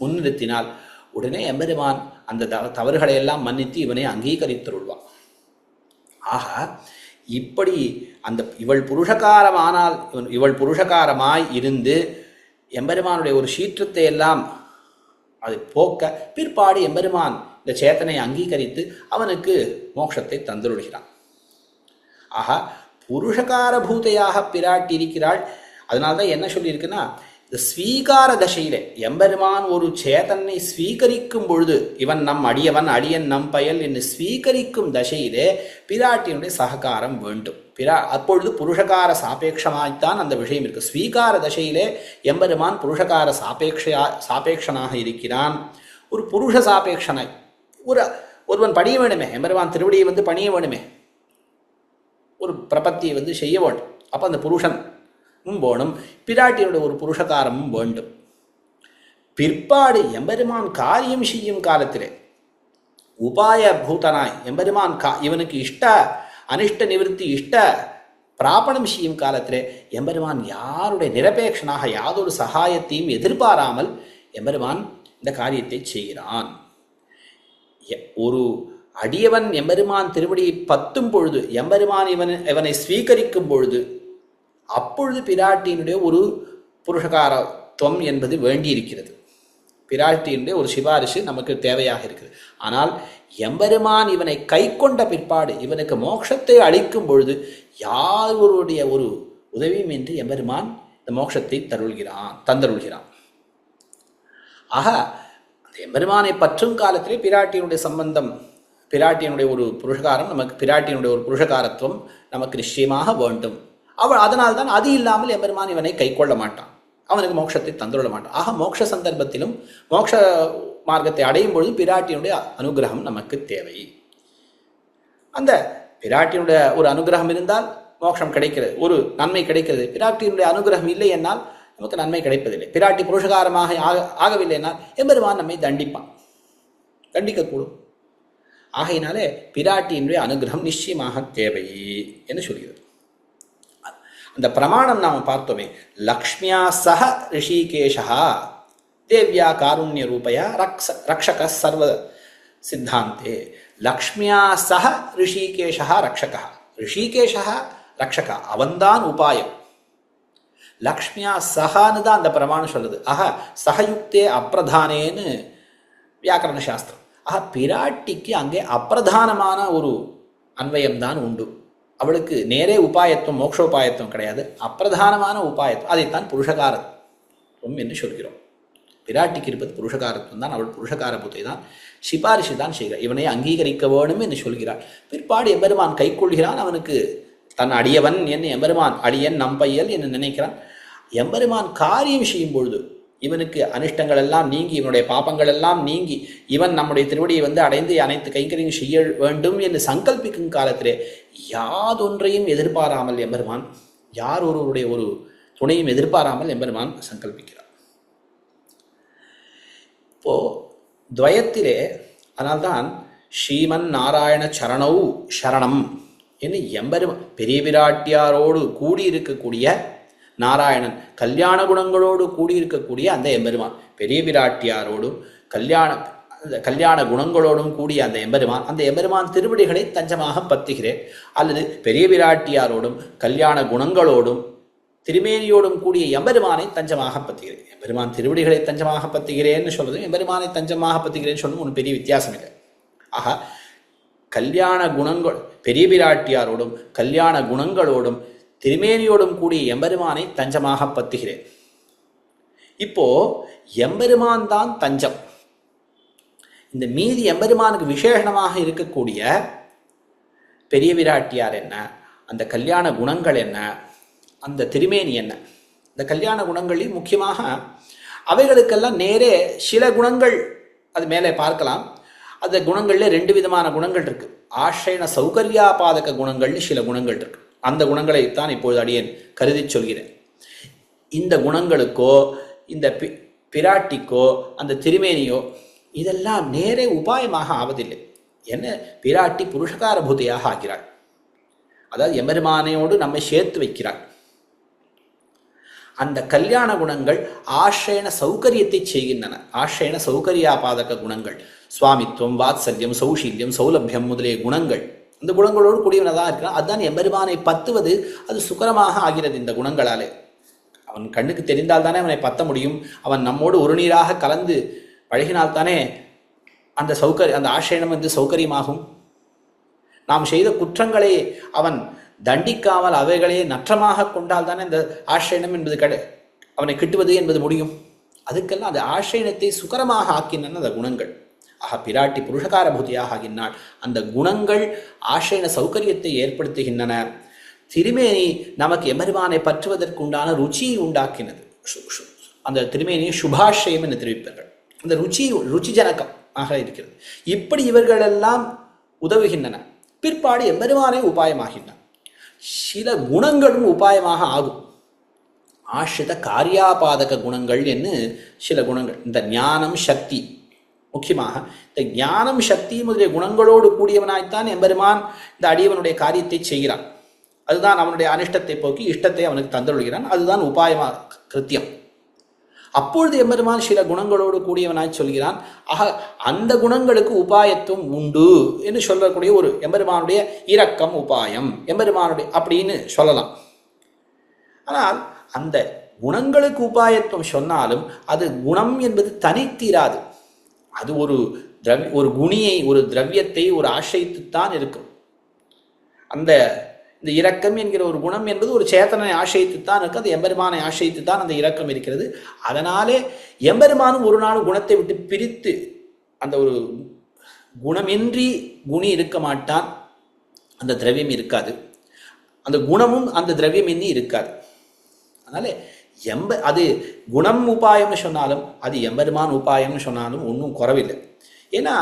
முன்னிறுத்தினால் உடனே எம்பெருமான் அந்த தவறுகளை எல்லாம் மன்னித்து இவனை அங்கீகரித்துள்வான். ஆக இப்படி அந்த இவள் புருஷகாரமானால் இவள் புருஷகாரமாய் இருந்து எம்பெருமானுடைய ஒரு சீற்றத்தை எல்லாம் அது போக்க பிற்பாடு எம்பெருமான் இந்த சேத்தனை அங்கீகரித்து அவனுக்கு மோட்சத்தை தந்துருகிறான். ஆக புருஷகார பூதையாக பிராட்டி இருக்கிறாள். அதனால்தான் என்ன சொல்லியிருக்குன்னா, இந்த ஸ்வீகார தசையிலே எம்பெருமான் ஒரு சேதனை ஸ்வீகரிக்கும் பொழுது இவன் நம் அடியவன் அடியன் நம் பயல் என்று ஸ்வீகரிக்கும் தசையிலே பிராட்டியினுடைய சககாரம் வேண்டும். அப்பொழுது புருஷகார சாபேட்சமாய்த்தான் அந்த விஷயம் இருக்கு. ஸ்வீகார தசையிலே எம்பெருமான் புருஷகார சாபேட்சனாக இருக்கிறான். ஒரு புருஷ சாபேட்சனாய் ஒருவன் பணிய வேணுமே, எம்பெருமான் திருவடியை பணிய வேணுமே, ஒரு பிரபத்தியை செய்ய வேண்டும். அப்போ அந்த புருஷன் வேணும், பிராட்டியோட ஒரு புருஷகாரமும் வேண்டும். பிற்பாடு எம்பெருமான் காரியம் செய்யும் காலத்திலே உபாய பூதனாய் எம்பெருமான் இவனுக்கு இஷ்ட அனிஷ்ட நிவர்த்தி இஷ்ட பிராபணம் செய்யும் காலத்திலே எம்பெருமான் யாருடைய நிரபேட்சனாக யாதொரு சகாயத்தையும் எதிர்பாராமல் எம்பெருமான் இந்த காரியத்தை செய்கிறான். ஒரு அடியவன் எம்பெருமான் திருவடியை பத்தும் பொழுது எம்பெருமான் இவனை ஸ்வீகரிக்கும் பொழுது அப்பொழுது பிராட்டியினுடைய ஒரு புருஷகாரத்துவம் என்பது வேண்டியிருக்கிறது. பிராட்டியினுடைய ஒரு சிபாரிசு நமக்கு தேவையாக இருக்கிறது. ஆனால் எம்பெருமான் இவனை கை கொண்ட பிற்பாடு இவனுக்கு மோட்சத்தை அளிக்கும் பொழுது யாருடைய ஒரு உதவியும் என்று எம்பெருமான் இந்த மோட்சத்தை தந்தருள்கிறான். ஆக அந்த எம்பெருமானை பற்றும் காலத்திலே பிராட்டியினுடைய சம்பந்தம், பிராட்டியினுடைய ஒரு புருஷகாரம் நமக்கு, பிராட்டியினுடைய ஒரு புருஷகாரத்துவம் நமக்கு நிச்சயமாக வேண்டும். அதனால்தான் அது இல்லாமல் எம்பெருமான் இவனை கை கொள்ள மாட்டான், அவனுக்கு மோட்சத்தை தந்துள்ள மாட்டான். ஆக மோட்ச சந்தர்ப்பத்திலும் மோட்ச மார்க்கத்தை அடையும் பொழுது பிராட்டியினுடைய அனுகிரகம் நமக்கு தேவை. அந்த பிராட்டியினுடைய ஒரு அனுகிரகம் இருந்தால் மோட்சம் கிடைக்கிறது, ஒரு நன்மை கிடைக்கிறது. பிராட்டியினுடைய அனுகிரகம் இல்லை என்னால் நமக்கு நன்மை கிடைப்பதில்லை. பிராட்டி புருஷகாரமாக ஆகவில்லை என்னால் எம்பெருமான் நம்மை தண்டிக்கக்கூடும். ஆகையினாலே பிராட்டியினுடைய அனுகிரகம் நிச்சயமாக தேவை என்று சொல்கிறது. அந்த பிரமாணம் நாம் பார்த்தோமே, லக்ஷ்மியா சக ரிஷிகேஷா தேவ்யா காருண்ய ரூபயா ரக்ஷக சர்வ சித்தாந்தே. லக்ஷ்மியா சக ரிஷிகேஷா ரக்ஷக, ரிஷிகேஷா ரக்ஷக, அவன்தான் உபாயம். லக்ஷ்மியா சகான்னு தான் அந்த பிரமாணம் சொல்லுது. ஆக சகயுக்தே அப்பிரதானேன்னு வியாக்கரண சாஸ்திரம். ஆக பிராட்டிக்கு அங்கே அப்பிரதானமான ஒரு அன்வயம்தான் உண்டு. அவளுக்கு நேரே உபாயத்துவம் மோட்சோபாயத்துவம் கிடையாது, அப்பிரதானமான உபாயத்துவம். அதைத்தான் புருஷகாரத்துவம் என்று சொல்கிறோம். பிராட்டிக்கு இருப்பது புருஷகாரத்துவம் தான். அவள் புருஷகார பூத்தை தான், சிபாரிசு தான் செய்கிறார். இவனை அங்கீகரிக்க வேணும் என்று சொல்கிறார். பிற்பாடு எம்பெருமான் கை கொள்கிறான். அவனுக்கு தன் அடியவன் என்று எம்பெருமான் அடியன் நம்பையல் என்று நினைக்கிறான். எம்பெருமான் காரியம் செய்யும் பொழுது இவனுக்கு அனிஷ்டங்கள் எல்லாம் நீங்கி, இவனுடைய பாப்பங்கள் எல்லாம் நீங்கி, இவன் நம்முடைய திருவடியை அடைந்து அனைத்து கைங்கரியும் செய்ய வேண்டும் என்று சங்கல்பிக்கும் காலத்திலே யாதொன்றையும் எதிர்பாராமல் எம்பெருமான், யார் ஒருவருடைய ஒரு துணையும் எதிர்பாராமல் எம்பெருமான் சங்கல்பிக்கிறார். இப்போ துவயத்திலே அதனால்தான் ஸ்ரீமன் நாராயண சரணௌ சரணம் என்று எம்பெருமான் பெரிய பிராட்டியாரோடு கூடியிருக்கக்கூடிய நாராயணன், கல்யாண குணங்களோடு கூடியிருக்கக்கூடிய அந்த எம்பெருமான், பெரிய பிராட்டியாரோடும் கல்யாண குணங்களோடும் கூடிய அந்த எம்பெருமான் திருவடிகளை தஞ்சமாக பத்துகிறேன். அல்லது பெரிய பிராட்டியாரோடும் கல்யாண குணங்களோடும் திருமேனியோடும் கூடிய எம்பெருமானை தஞ்சமாக பத்துகிறேன். எம்பெருமான் திருவடிகளை தஞ்சமாக பத்துகிறேன்னு சொல்றதும் எம்பெருமானை தஞ்சமாக பத்துகிறேன்னு சொல்லணும் ஒன்றும் பெரிய வித்தியாசம் இல்லை. ஆக கல்யாண குணங்கள் பெரிய பிராட்டியாரோடும் கல்யாண குணங்களோடும் திருமேனியோடும் கூடிய எம்பெருமானை தஞ்சமாக பத்துகிறேன். இப்போ எம்பெருமான் தான் தஞ்சம். இந்த மீதி எம்பெருமானுக்கு விசேஷமாக இருக்கக்கூடிய பெரிய பிராட்டியார் என்ன, அந்த கல்யாண குணங்கள் என்ன, அந்த திருமேனி என்ன, இந்த கல்யாண குணங்களில் முக்கியமாக அவைகளுக்கெல்லாம் நேரே சில குணங்கள் அது மேலே பார்க்கலாம். அந்த குணங்கள்ல 2 விதமான குணங்கள் இருக்கு. ஆஷயன சௌகர்யாபாதக குணங்கள்னு சில குணங்கள் இருக்கு. அந்த குணங்களைத்தான் இப்பொழுது அடியேன் கருதி சொல்கிறேன். இந்த குணங்களுக்கோ இந்த பிராட்டிக்கோ அந்த திருமேனியோ இதெல்லாம் நேரே உபாயமாக ஆவதில்லை. என்ன, பிராட்டி புருஷகார பூதையாக ஆகிறாள். அதாவது எம்பெருமானையோடு நம்மை சேர்த்து வைக்கிறாள். அந்த கல்யாண குணங்கள் ஆஷயன சௌகரியத்தை செய்கின்றன. ஆஷயன சௌகர்யாபாதக குணங்கள், சுவாமித்துவம், வாத்சல்யம், சௌஷீல்யம், சௌலபியம் முதலிய குணங்கள் அந்த குணங்களோடு கூடியவனாக தான் இருக்கிறான். அதுதான் எம்பெருமானை பத்துவது. அது சுகரமாக ஆகிறது இந்த குணங்களாலே. அவன் கண்ணுக்கு தெரிந்தால் தானே அவனை பத்த முடியும். அவன் நம்மோடு ஒரு நீராக கலந்து பழகினால்தானே அந்த அந்த ஆசிரியனம் வந்து சௌகரியமாகும். நாம் செய்த குற்றங்களை அவன் தண்டிக்காமல் அவைகளே நற்றமாக கொண்டால் தானே இந்த ஆசிரியனம் என்பது அவனை கிட்டுவது என்பது முடியும். அதுக்கெல்லாம் அந்த ஆசிரியனத்தை சுகரமாக ஆக்கின அந்த குணங்கள். ஆக பிராட்டி புருஷகார பூதியாக ஆகினாள். அந்த குணங்கள் ஆசிரியன சௌகரியத்தை ஏற்படுத்துகின்றன. திருமேனி நமக்கு எம்பெருமானை பற்றுவதற்குண்டான ருச்சியை உண்டாக்கினது. அந்த திருமேனியை சுபாஷயம் என்று தெரிவிப்பார்கள். அந்த ருச்சிஜனகம் ஆக இருக்கிறது. இப்படி இவர்களெல்லாம் உதவுகின்றன. பிற்பாடு எம்பெருமானை உபாயமாகின்றன. சில குணங்களும் உபாயமாக ஆகும். ஆசிரித காரியாபாதக குணங்கள் என்று சில குணங்கள். இந்த ஞானம் சக்தி, முக்கியமாக இந்த ஞானம் சக்தி முதலிய குணங்களோடு கூடியவனாய்த்தான் எம்பெருமான் இந்த அடியவனுடைய காரியத்தை செய்கிறான். அதுதான் அவனுடைய அனிஷ்டத்தை போக்கி இஷ்டத்தை அவனுக்கு தந்துள்கிறான். அதுதான் உபாயமாக கிருத்தியம். அப்பொழுது எம்பெருமான் சில குணங்களோடு கூடியவனாய் சொல்கிறான். ஆக அந்த குணங்களுக்கு உபாயத்துவம் உண்டு என்று சொல்லக்கூடிய ஒரு எம்பெருமானுடைய இரக்கம் உபாயம், எம்பெருமானுடைய அப்படின்னு சொல்லலாம். ஆனால் அந்த குணங்களுக்கு உபாயத்துவம் சொன்னாலும் அது குணம் என்பது தனித்தீராது. அது ஒரு குணியை, ஒரு திரவியத்தை ஒரு ஆசைத்துத்தான் இருக்கும். இந்த இரக்கம் என்கிற ஒரு குணம் என்பது ஒரு சேத்தனை ஆசைத்துத்தான் இருக்கு. அது எம்பெருமானை ஆசைத்துத்தான் அந்த இரக்கம் இருக்கிறது. அதனாலே எம்பெருமானும் ஒரு நாள் குணத்தை விட்டு பிரித்து அந்த ஒரு குணமின்றி குணி இருக்க மாட்டான். அந்த திரவியம் இருக்காது. அந்த குணமும் அந்த திரவியம் இன்னி இருக்காது. அதனால அது குணம் உபாயம்னு சொன்னாலும் அது எம்பெருமான் உபாயம்னு சொன்னாலும் ஒன்றும் குறவில்லை. ஏன்னா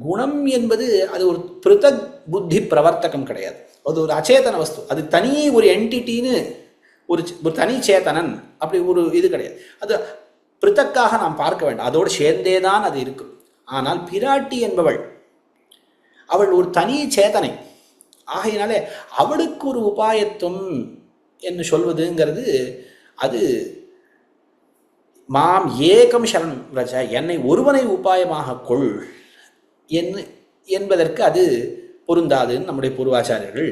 குணம் என்பது அது ஒரு பிருத்தக் புத்தி பிரவர்த்தகம் கிடையாது. அது ஒரு அச்சேதன வஸ்து. அது தனி ஒரு என்டிட்டின்னு ஒரு தனி சேத்தனன் அப்படி ஒரு இது கிடையாது. அது பிருத்தக்காக நாம் பார்க்க வேண்டாம். அதோடு சேர்ந்தேதான் அது இருக்கும். ஆனால் பிராட்டி என்பவள் அவள் ஒரு தனி சேத்தனை. ஆகையினாலே அவளுக்கு ஒரு உபாயத்துவம் என்று சொல்வதுங்கிறது அது மாம் ஏகம் சரணம் ரஜ, என்னை ஒருவனை உபாயமாக கொள் என்பதற்கு அது பொருந்தாதுன்னு நம்முடைய பூர்வாச்சாரியர்கள்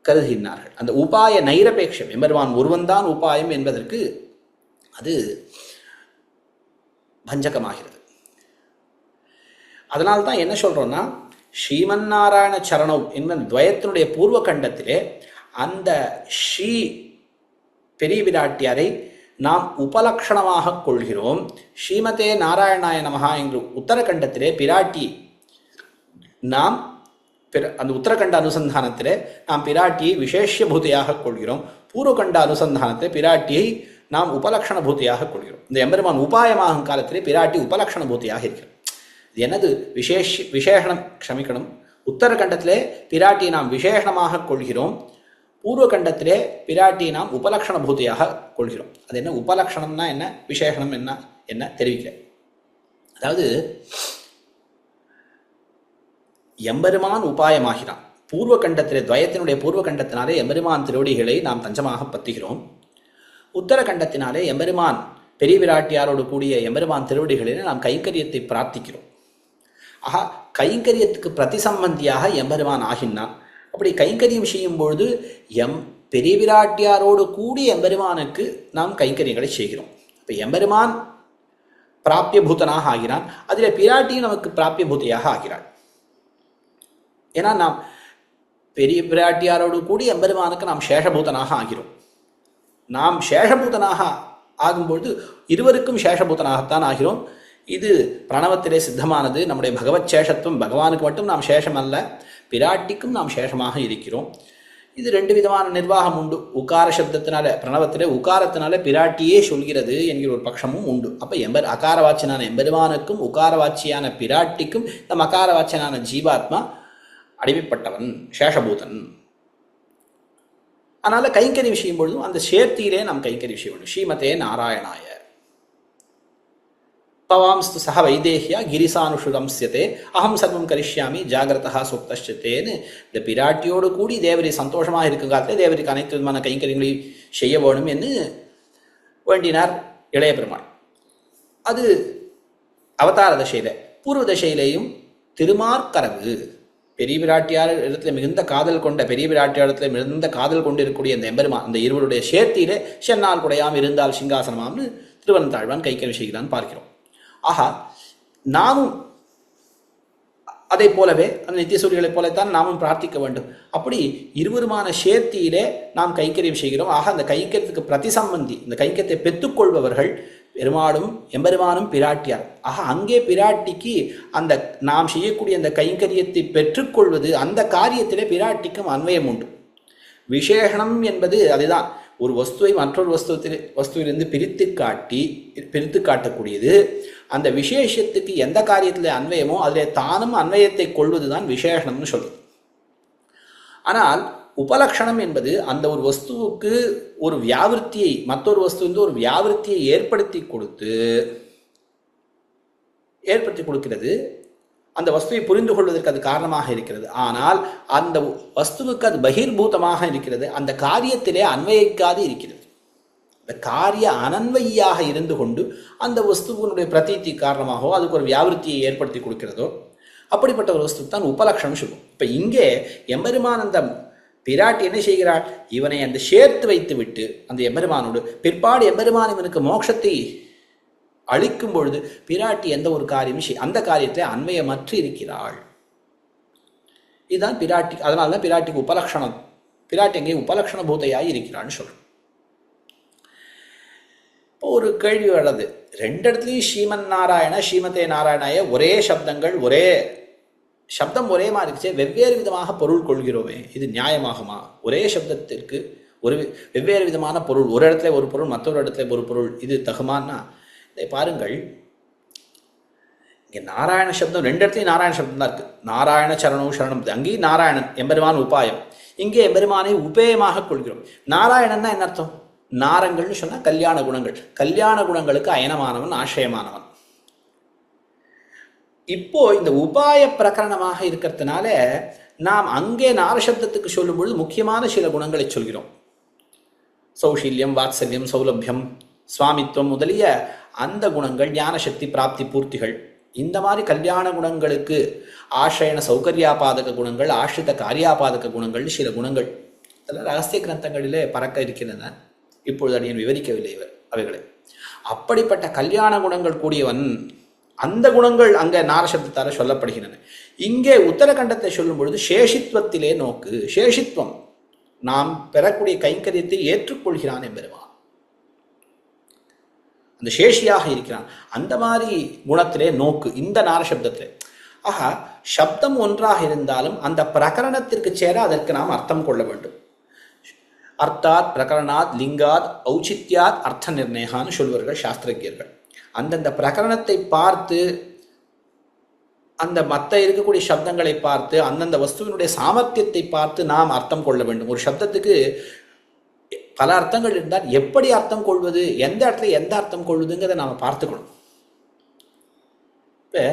கருதுகின்றார்கள். அந்த உபாய நைரபேட்சம், எம்பெருமான் ஒருவன்தான் உபாயம் என்பதற்கு அது பஞ்சகமாகிறது. அதனால்தான் என்ன சொல்றோம்னா, ஸ்ரீமன் நாராயண சரணம் என்பது துவயத்தினுடைய பூர்வ கண்டத்திலே அந்த ஸ்ரீ பெரிய பிராட்டியாரை நாம் உபலக்ஷணமாக கொள்கிறோம். ஸ்ரீமதே நாராயணாய நமஹா என்று உத்தரகண்டத்திலே பிராட்டி நாம் அந்த உத்தரகண்ட அனுசந்தானத்திலே நாம் பிராட்டியை விசேஷ பூதியாக கொள்கிறோம். பூர்வகண்ட அனுசந்தானத்தை பிராட்டியை நாம் உபலக்ஷண பூதியாக கொள்கிறோம். இந்த எம்பெருமான் உபாயமாகும் காலத்திலே பிராட்டி உபலக்ஷண பூதியாக இருக்கிறோம். இது என்னது விசேஷணம், க்ஷமிக்கணும். உத்தரகண்டத்திலே பிராட்டியை நாம் விசேஷணமாக கொள்கிறோம். பூர்வகண்டத்திலே பிராட்டியை நாம் உபலக்ஷண பூதியாக கொள்கிறோம். அது என்ன உபலக்ஷணம்னா என்ன, விசேஷணம் என்ன தெரிவிக்கிறேன். அதாவது எம்பெருமான் உபாயமாகிறான். பூர்வகண்டத்திலே துவயத்தினுடைய பூர்வகண்டத்தினாலே எம்பெருமான் திருவடிகளை நாம் தஞ்சமாக பத்துகிறோம். உத்தரகண்டத்தினாலே எம்பெருமான் பெரிய பிராட்டியாரோடு கூடிய எம்பெருமான் திருவடிகளிலே நாம் கைங்கரியத்தை பிரார்த்திக்கிறோம். ஆக கைங்கரியத்துக்கு பிரதிசம்பந்தியாக எம்பெருமான் ஆகினான். அப்படி கைங்கரியம் செய்யும் பொழுது பெரிய பிராட்டியாரோடு கூடி எம்பெருமானுக்கு நாம் கைங்கரியங்களை செய்கிறோம். இப்போ எம்பெருமான் பிராபியபூதனாக ஆகிறான். அதில் பிராட்டியும் நமக்கு பிராபியபூதியாக ஆகிறாள். ஏன்னா நாம் பெரிய பிராட்டியாரோடு கூடி எம்பெருமானுக்கு நாம் சேஷபூதனாக ஆகிறோம். நாம் சேஷபூதனாக ஆகும்பொழுது இருவருக்கும் சேஷபூதனாகத்தான் ஆகிறோம். இது பிரணவத்திலே சித்தமானது. நம்முடைய பகவத் சேஷத்துவம் பகவானுக்கு மட்டும் நாம் சேஷம் அல்ல, பிராட்டிக்கும் நாம் சேஷமாக இருக்கிறோம். இது ரெண்டு விதமான நிர்வாகம் உண்டு. உக்கார சப்தத்தினால பிரணவத்திலே உக்காரத்தினால பிராட்டியே சொல்கிறது என்கிற ஒரு பட்சமும் உண்டு. அப்போ அகாரவாச்சியனான எம்பெருமானுக்கும் உக்காரவாச்சியான பிராட்டிக்கும் இந்த மகாரவாச்சியனான ஜீவாத்மா அடிமைப்பட்டவன், சேஷபூதன். அதனால கைங்கறி விஷயம் பொழுதும் அந்த சேர்த்தியிலே நாம் கைங்கறி விஷயம் வேண்டும். ஸ்ரீமதே நாராயணாய பவாம்ஸ்து சக வைதேஹியா கிரிசானுஷுரம்ஸ்யதே அகம் சர்வம் கரிஷ்யாமி ஜாகிரதா சுக்தேன்னு இந்த பிராட்டியோடு கூடி தேவரி சந்தோஷமாக இருக்கும் காலத்தில் தேவரிக்கு அனைத்து விதமான கைங்கரியங்களை செய்ய வேணும் என்று வேண்டினார் இளைய பெருமாள். அது அவதார தசையில. பூர்வ தசையிலேயும் திருமார்கரவு பெரிய பிராட்டியார் இடத்துல மிகுந்த காதல் கொண்ட பெரிய பிராட்டியார் இடத்துல மிகுந்த காதல் கொண்டு இருக்கக்கூடிய அந்த எம்பெருமான் அந்த இருவருடைய சேர்த்தியிலே சென்னால் குடையாம் இருந்தால் சிங்காசனமாம்னு திருவனந்தாழ்வான் கைக்கறி செய்கிறான் பார்க்கிறோம். ஆஹா, நாமும் அதை போலவே அந்த நித்தியசூரிகளைப் போலத்தான் நாமும் பிரார்த்திக்க வேண்டும். அப்படி இருவருமான சேர்த்தியிலே நாம் கைக்கரியம் செய்கிறோம். ஆக அந்த கைக்கரியத்துக்கு பிரதிசம்பந்தி, இந்த கைக்கரியத்தை பெற்றுக்கொள்பவர்கள் பெருமாளும் எம்பெருமானும் பிராட்டியார். ஆக அங்கே பிராட்டிக்கு அந்த நாம் செய்யக்கூடிய அந்த கைங்கரியத்தை பெற்றுக்கொள்வது, அந்த காரியத்திலே பிராட்டிக்கும் அன்வயம் உண்டு. விசேஷனம் என்பது அதுதான், ஒரு வஸ்துவை மற்றொரு வஸ்துவிலிருந்து பிரித்து காட்டக்கூடியது. அந்த விசேஷத்துக்கு எந்த காரியத்தில் அன்வயமோ அதில் தானும் அன்வயத்தை கொள்வதுதான் விசேஷனம்னு சொல்றது. ஆனால் உபலக்ஷணம் என்பது அந்த ஒரு வஸ்துவுக்கு ஒரு வியாவிருத்தியை, மற்றொரு வஸ்துவிலிருந்து ஒரு வியாவிருத்தியை ஏற்படுத்தி கொடுக்கிறது. அந்த வஸ்துவை புரிந்து கொள்வதற்கு அது காரணமாக இருக்கிறது. ஆனால் அந்த வஸ்துவுக்கு அது பகிர்பூதமாக இருக்கிறது, அந்த காரியத்திலே அன்வயிக்காது இருக்கிறது. அந்த காரிய அனன்வையாக இருந்து கொண்டு அந்த வஸ்துவனுடைய பிரதீத்தி காரணமாகவோ அதுக்கு ஒரு வியாவிருத்தியை ஏற்படுத்தி கொடுக்கிறதோ அப்படிப்பட்ட ஒரு வஸ்து தான் உபலக்ஷணம் சொல்லும். இப்போ இங்கே எம்பெருமான் அந்த பிராட்டி என்ன செய்கிறாள், இவனை அந்த சேர்த்து வைத்து விட்டு அந்த எம்பெருமானோடு பிற்பாடு எம்பெருமான் இவனுக்கு மோட்சத்தை அளிக்கும் பொழுது பிராட்டி எந்த ஒரு காரியமும் அந்த காரியத்தை அன்வயமற்று இருக்கிறாள். இதுதான் பிராட்டி. அதனால்தான் பிராட்டிக்கு உபலக்ஷணம், பிராட்டி எங்கே உபலக்ஷண பூதையாய் இருக்கிறான்னு சொல்றோம். இப்போ ஒரு கேள்வி வருது, ரெண்டு இடத்துலையும் ஸ்ரீமன் நாராயண ஸ்ரீமதே நாராயணாய ஒரே சப்தங்கள், ஒரே சப்தம் ஒரே மாதிரி இருந்துச்சு, வெவ்வேறு விதமாக பொருள் கொள்கிறோமே, இது நியாயமாகுமா? ஒரே சப்தத்திற்கு ஒரு வெவ்வேறு விதமான பொருள், ஒரு இடத்துல ஒரு பொருள் மற்றொரு இடத்துல ஒரு பொருள், இது தகுமான்னா? இதை பாருங்கள், இங்கே நாராயண சப்தம் ரெண்டு இடத்துலையும் நாராயண சப்தம் தான் இருக்கு. நாராயண சரணம் சரணம், அங்கேயும் நாராயணன் எம்பெருமான் உபாயம், இங்கே எம்பெருமானை உபேயமாக கொள்கிறோம். நாராயணன்னா என்ன அர்த்தம்? நாரங்கள்னு சொன்னா கல்யாண குணங்கள், கல்யாண குணங்களுக்கு அயனமானவன், ஆசிரியமானவன். இப்போ இந்த உபாய பிரகரணமாக இருக்கிறதுனால நாம் அங்கே நாரசப்தத்துக்கு சொல்லும் பொழுது முக்கியமான சில குணங்களை சொல்கிறோம். சௌஷீல்யம், வாத்சல்யம், சௌலபியம், சுவாமித்துவம் முதலிய அந்த குணங்கள், ஞானசக்தி, பிராப்தி, பூர்த்திகள், இந்த மாதிரி கல்யாண குணங்களுக்கு ஆசிரியன சௌகர்யாபாதக குணங்கள், ஆசிரித காரியாபாதக குணங்கள், சில குணங்கள் அதெல்லாம் ரகசிய கிரந்தங்களிலே பறக்க இருக்கின்றன. இப்பொழுது அடியன் விவரிக்கவில்லை அவைகளை. அப்படிப்பட்ட கல்யாண குணங்கள் கூடியவன், அந்த குணங்கள் அங்கே நாரசப்தத்தால சொல்லப்படுகின்றன. இங்கே உத்தரகண்டத்தை சொல்லும் பொழுது சேஷித்வத்திலே நோக்கு, சேஷித்வம், நாம் பெறக்கூடிய கைங்கரியத்தை ஏற்றுக்கொள்கிறான் என்பதுவான், அந்த சேஷியாக இருக்கிறான், அந்த மாதிரி குணத்திலே நோக்கு இந்த நாரசப்தத்திலே. ஆக சப்தம் ஒன்றாக இருந்தாலும் அந்த பிரகரணத்திற்கு சேர அதற்கு நாம் அர்த்தம் கொள்ள வேண்டும். அர்த்தாத் பிரகரணாத் லிங்காத் ஔச்சித்யாத் அர்த்த நிர்ணயான்னு சொல்வார்கள் சாஸ்திரஜர்கள். அந்தந்த பிரகரணத்தை பார்த்து, அந்த மற்ற இருக்கக்கூடிய சப்தங்களை பார்த்து, அந்தந்த வஸ்துவினுடைய சாமர்த்தியத்தை பார்த்து நாம் அர்த்தம் கொள்ள வேண்டும். ஒரு சப்தத்துக்கு பல அர்த்தங்கள் இருந்தால் எப்படி அர்த்தம் கொள்வது, எந்த இடத்துல எந்த அர்த்தம் கொள்வதுங்கிறத நாம் பார்த்துக்கணும். இப்போ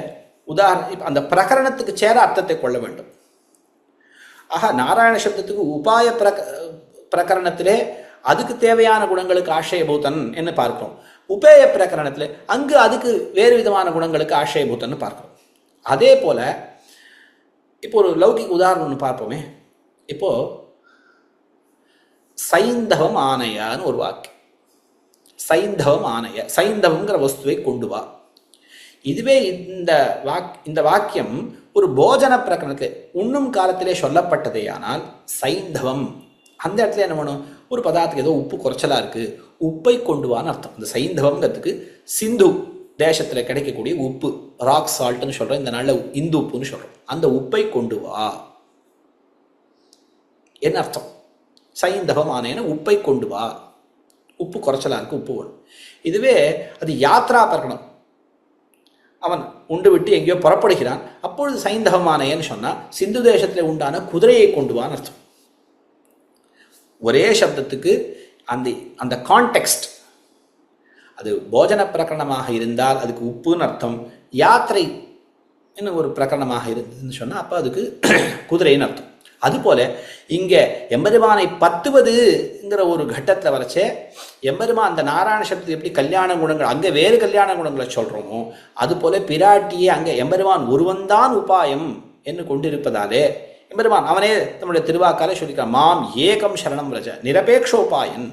உதாரணம், அந்த பிரகரணத்துக்கு சேர அர்த்தத்தை கொள்ள வேண்டும். ஆக நாராயண சப்தத்துக்கு உபாய பிரகரணத்திலே அதுக்கு தேவையான குணங்களுக்கு ஆசிரியபூதன் என்று பார்க்கிறோம். உபேய பிரகரணத்தில் அங்கு அதுக்கு வேறு விதமான குணங்களுக்கு ஆசிரியபூதன் பார்க்கிறோம். அதே போல இப்போ ஒரு லௌகிக உதாரணம் ஒன்று பார்ப்போமே. இப்போ சைந்தவம் ஆனையான்னு ஒரு வாக்கியம். சைந்தவம் ஆனைய, சைந்தவங்கிற வஸ்துவை கொண்டு வா. இதுவே இந்த வாக்கியம் ஒரு போஜன பிரகரணத்தில் உண்ணும் காலத்திலே சொல்லப்பட்டதேயானால் சைந்தவம், அந்த இடத்துல என்ன பண்ணும், ஒரு பதார்த்தத்துக்கு ஏதோ உப்பு குறைச்சலா இருக்கு, உப்பை கொண்டு வான்னு அர்த்தம். இந்த சைந்தவங்கிறதுக்கு சிந்து தேசத்தில் கிடைக்கக்கூடிய உப்பு, ராக் சால்ட்னு சொல்றோம், இந்த நாளில் இந்து உப்புன்னு சொல்றோம், அந்த உப்பை கொண்டு வா என்ன அர்த்தம்? சைந்தவமானேன உப்பை கொண்டு வா, உப்பு குறைச்சலா இருக்கு, உப்பு வேணும். இதுவே அது யாத்ரா பிரகடனம், அவன் உண்டு விட்டு எங்கேயோ புறப்படுகிறான், அப்பொழுது சைந்தவமானேன்னு சொன்னா சிந்து தேசத்தில் உண்டான குதிரையை கொண்டு வான்னு அர்த்தம். ஒரே சப்தத்துக்கு அந்த கான்டெக்ஸ்ட், அது போஜன பிரகரணமாக இருந்தால் அதுக்கு உப்புன்னு அர்த்தம், யாத்திரை இன்னும் ஒரு பிரகரணமாக இருந்ததுன்னு சொன்னால் அப்போ அதுக்கு குதிரைன்னு அர்த்தம். அதுபோல இங்கே எம்பெருமானை பத்துவதுங்கிற ஒரு கட்டத்தில் வரைச்சே எம்பெருமான் அந்த நாராயண சப்தத்துக்கு எப்படி கல்யாண குணங்கள் அங்கே வேறு கல்யாண குணங்களை சொல்கிறோமோ அதுபோல பிராட்டியே அங்கே எம்பெருமான் ஒருவன்தான் உபாயம் என்று கொண்டிருப்பதாலே எம்பெருமான் அவனே நம்முடைய திருவாக்காலே சொல்லிக்கிறான், மாம் ஏகம் சரணம் ரஜ நிரபேக்ஷோபாயன்,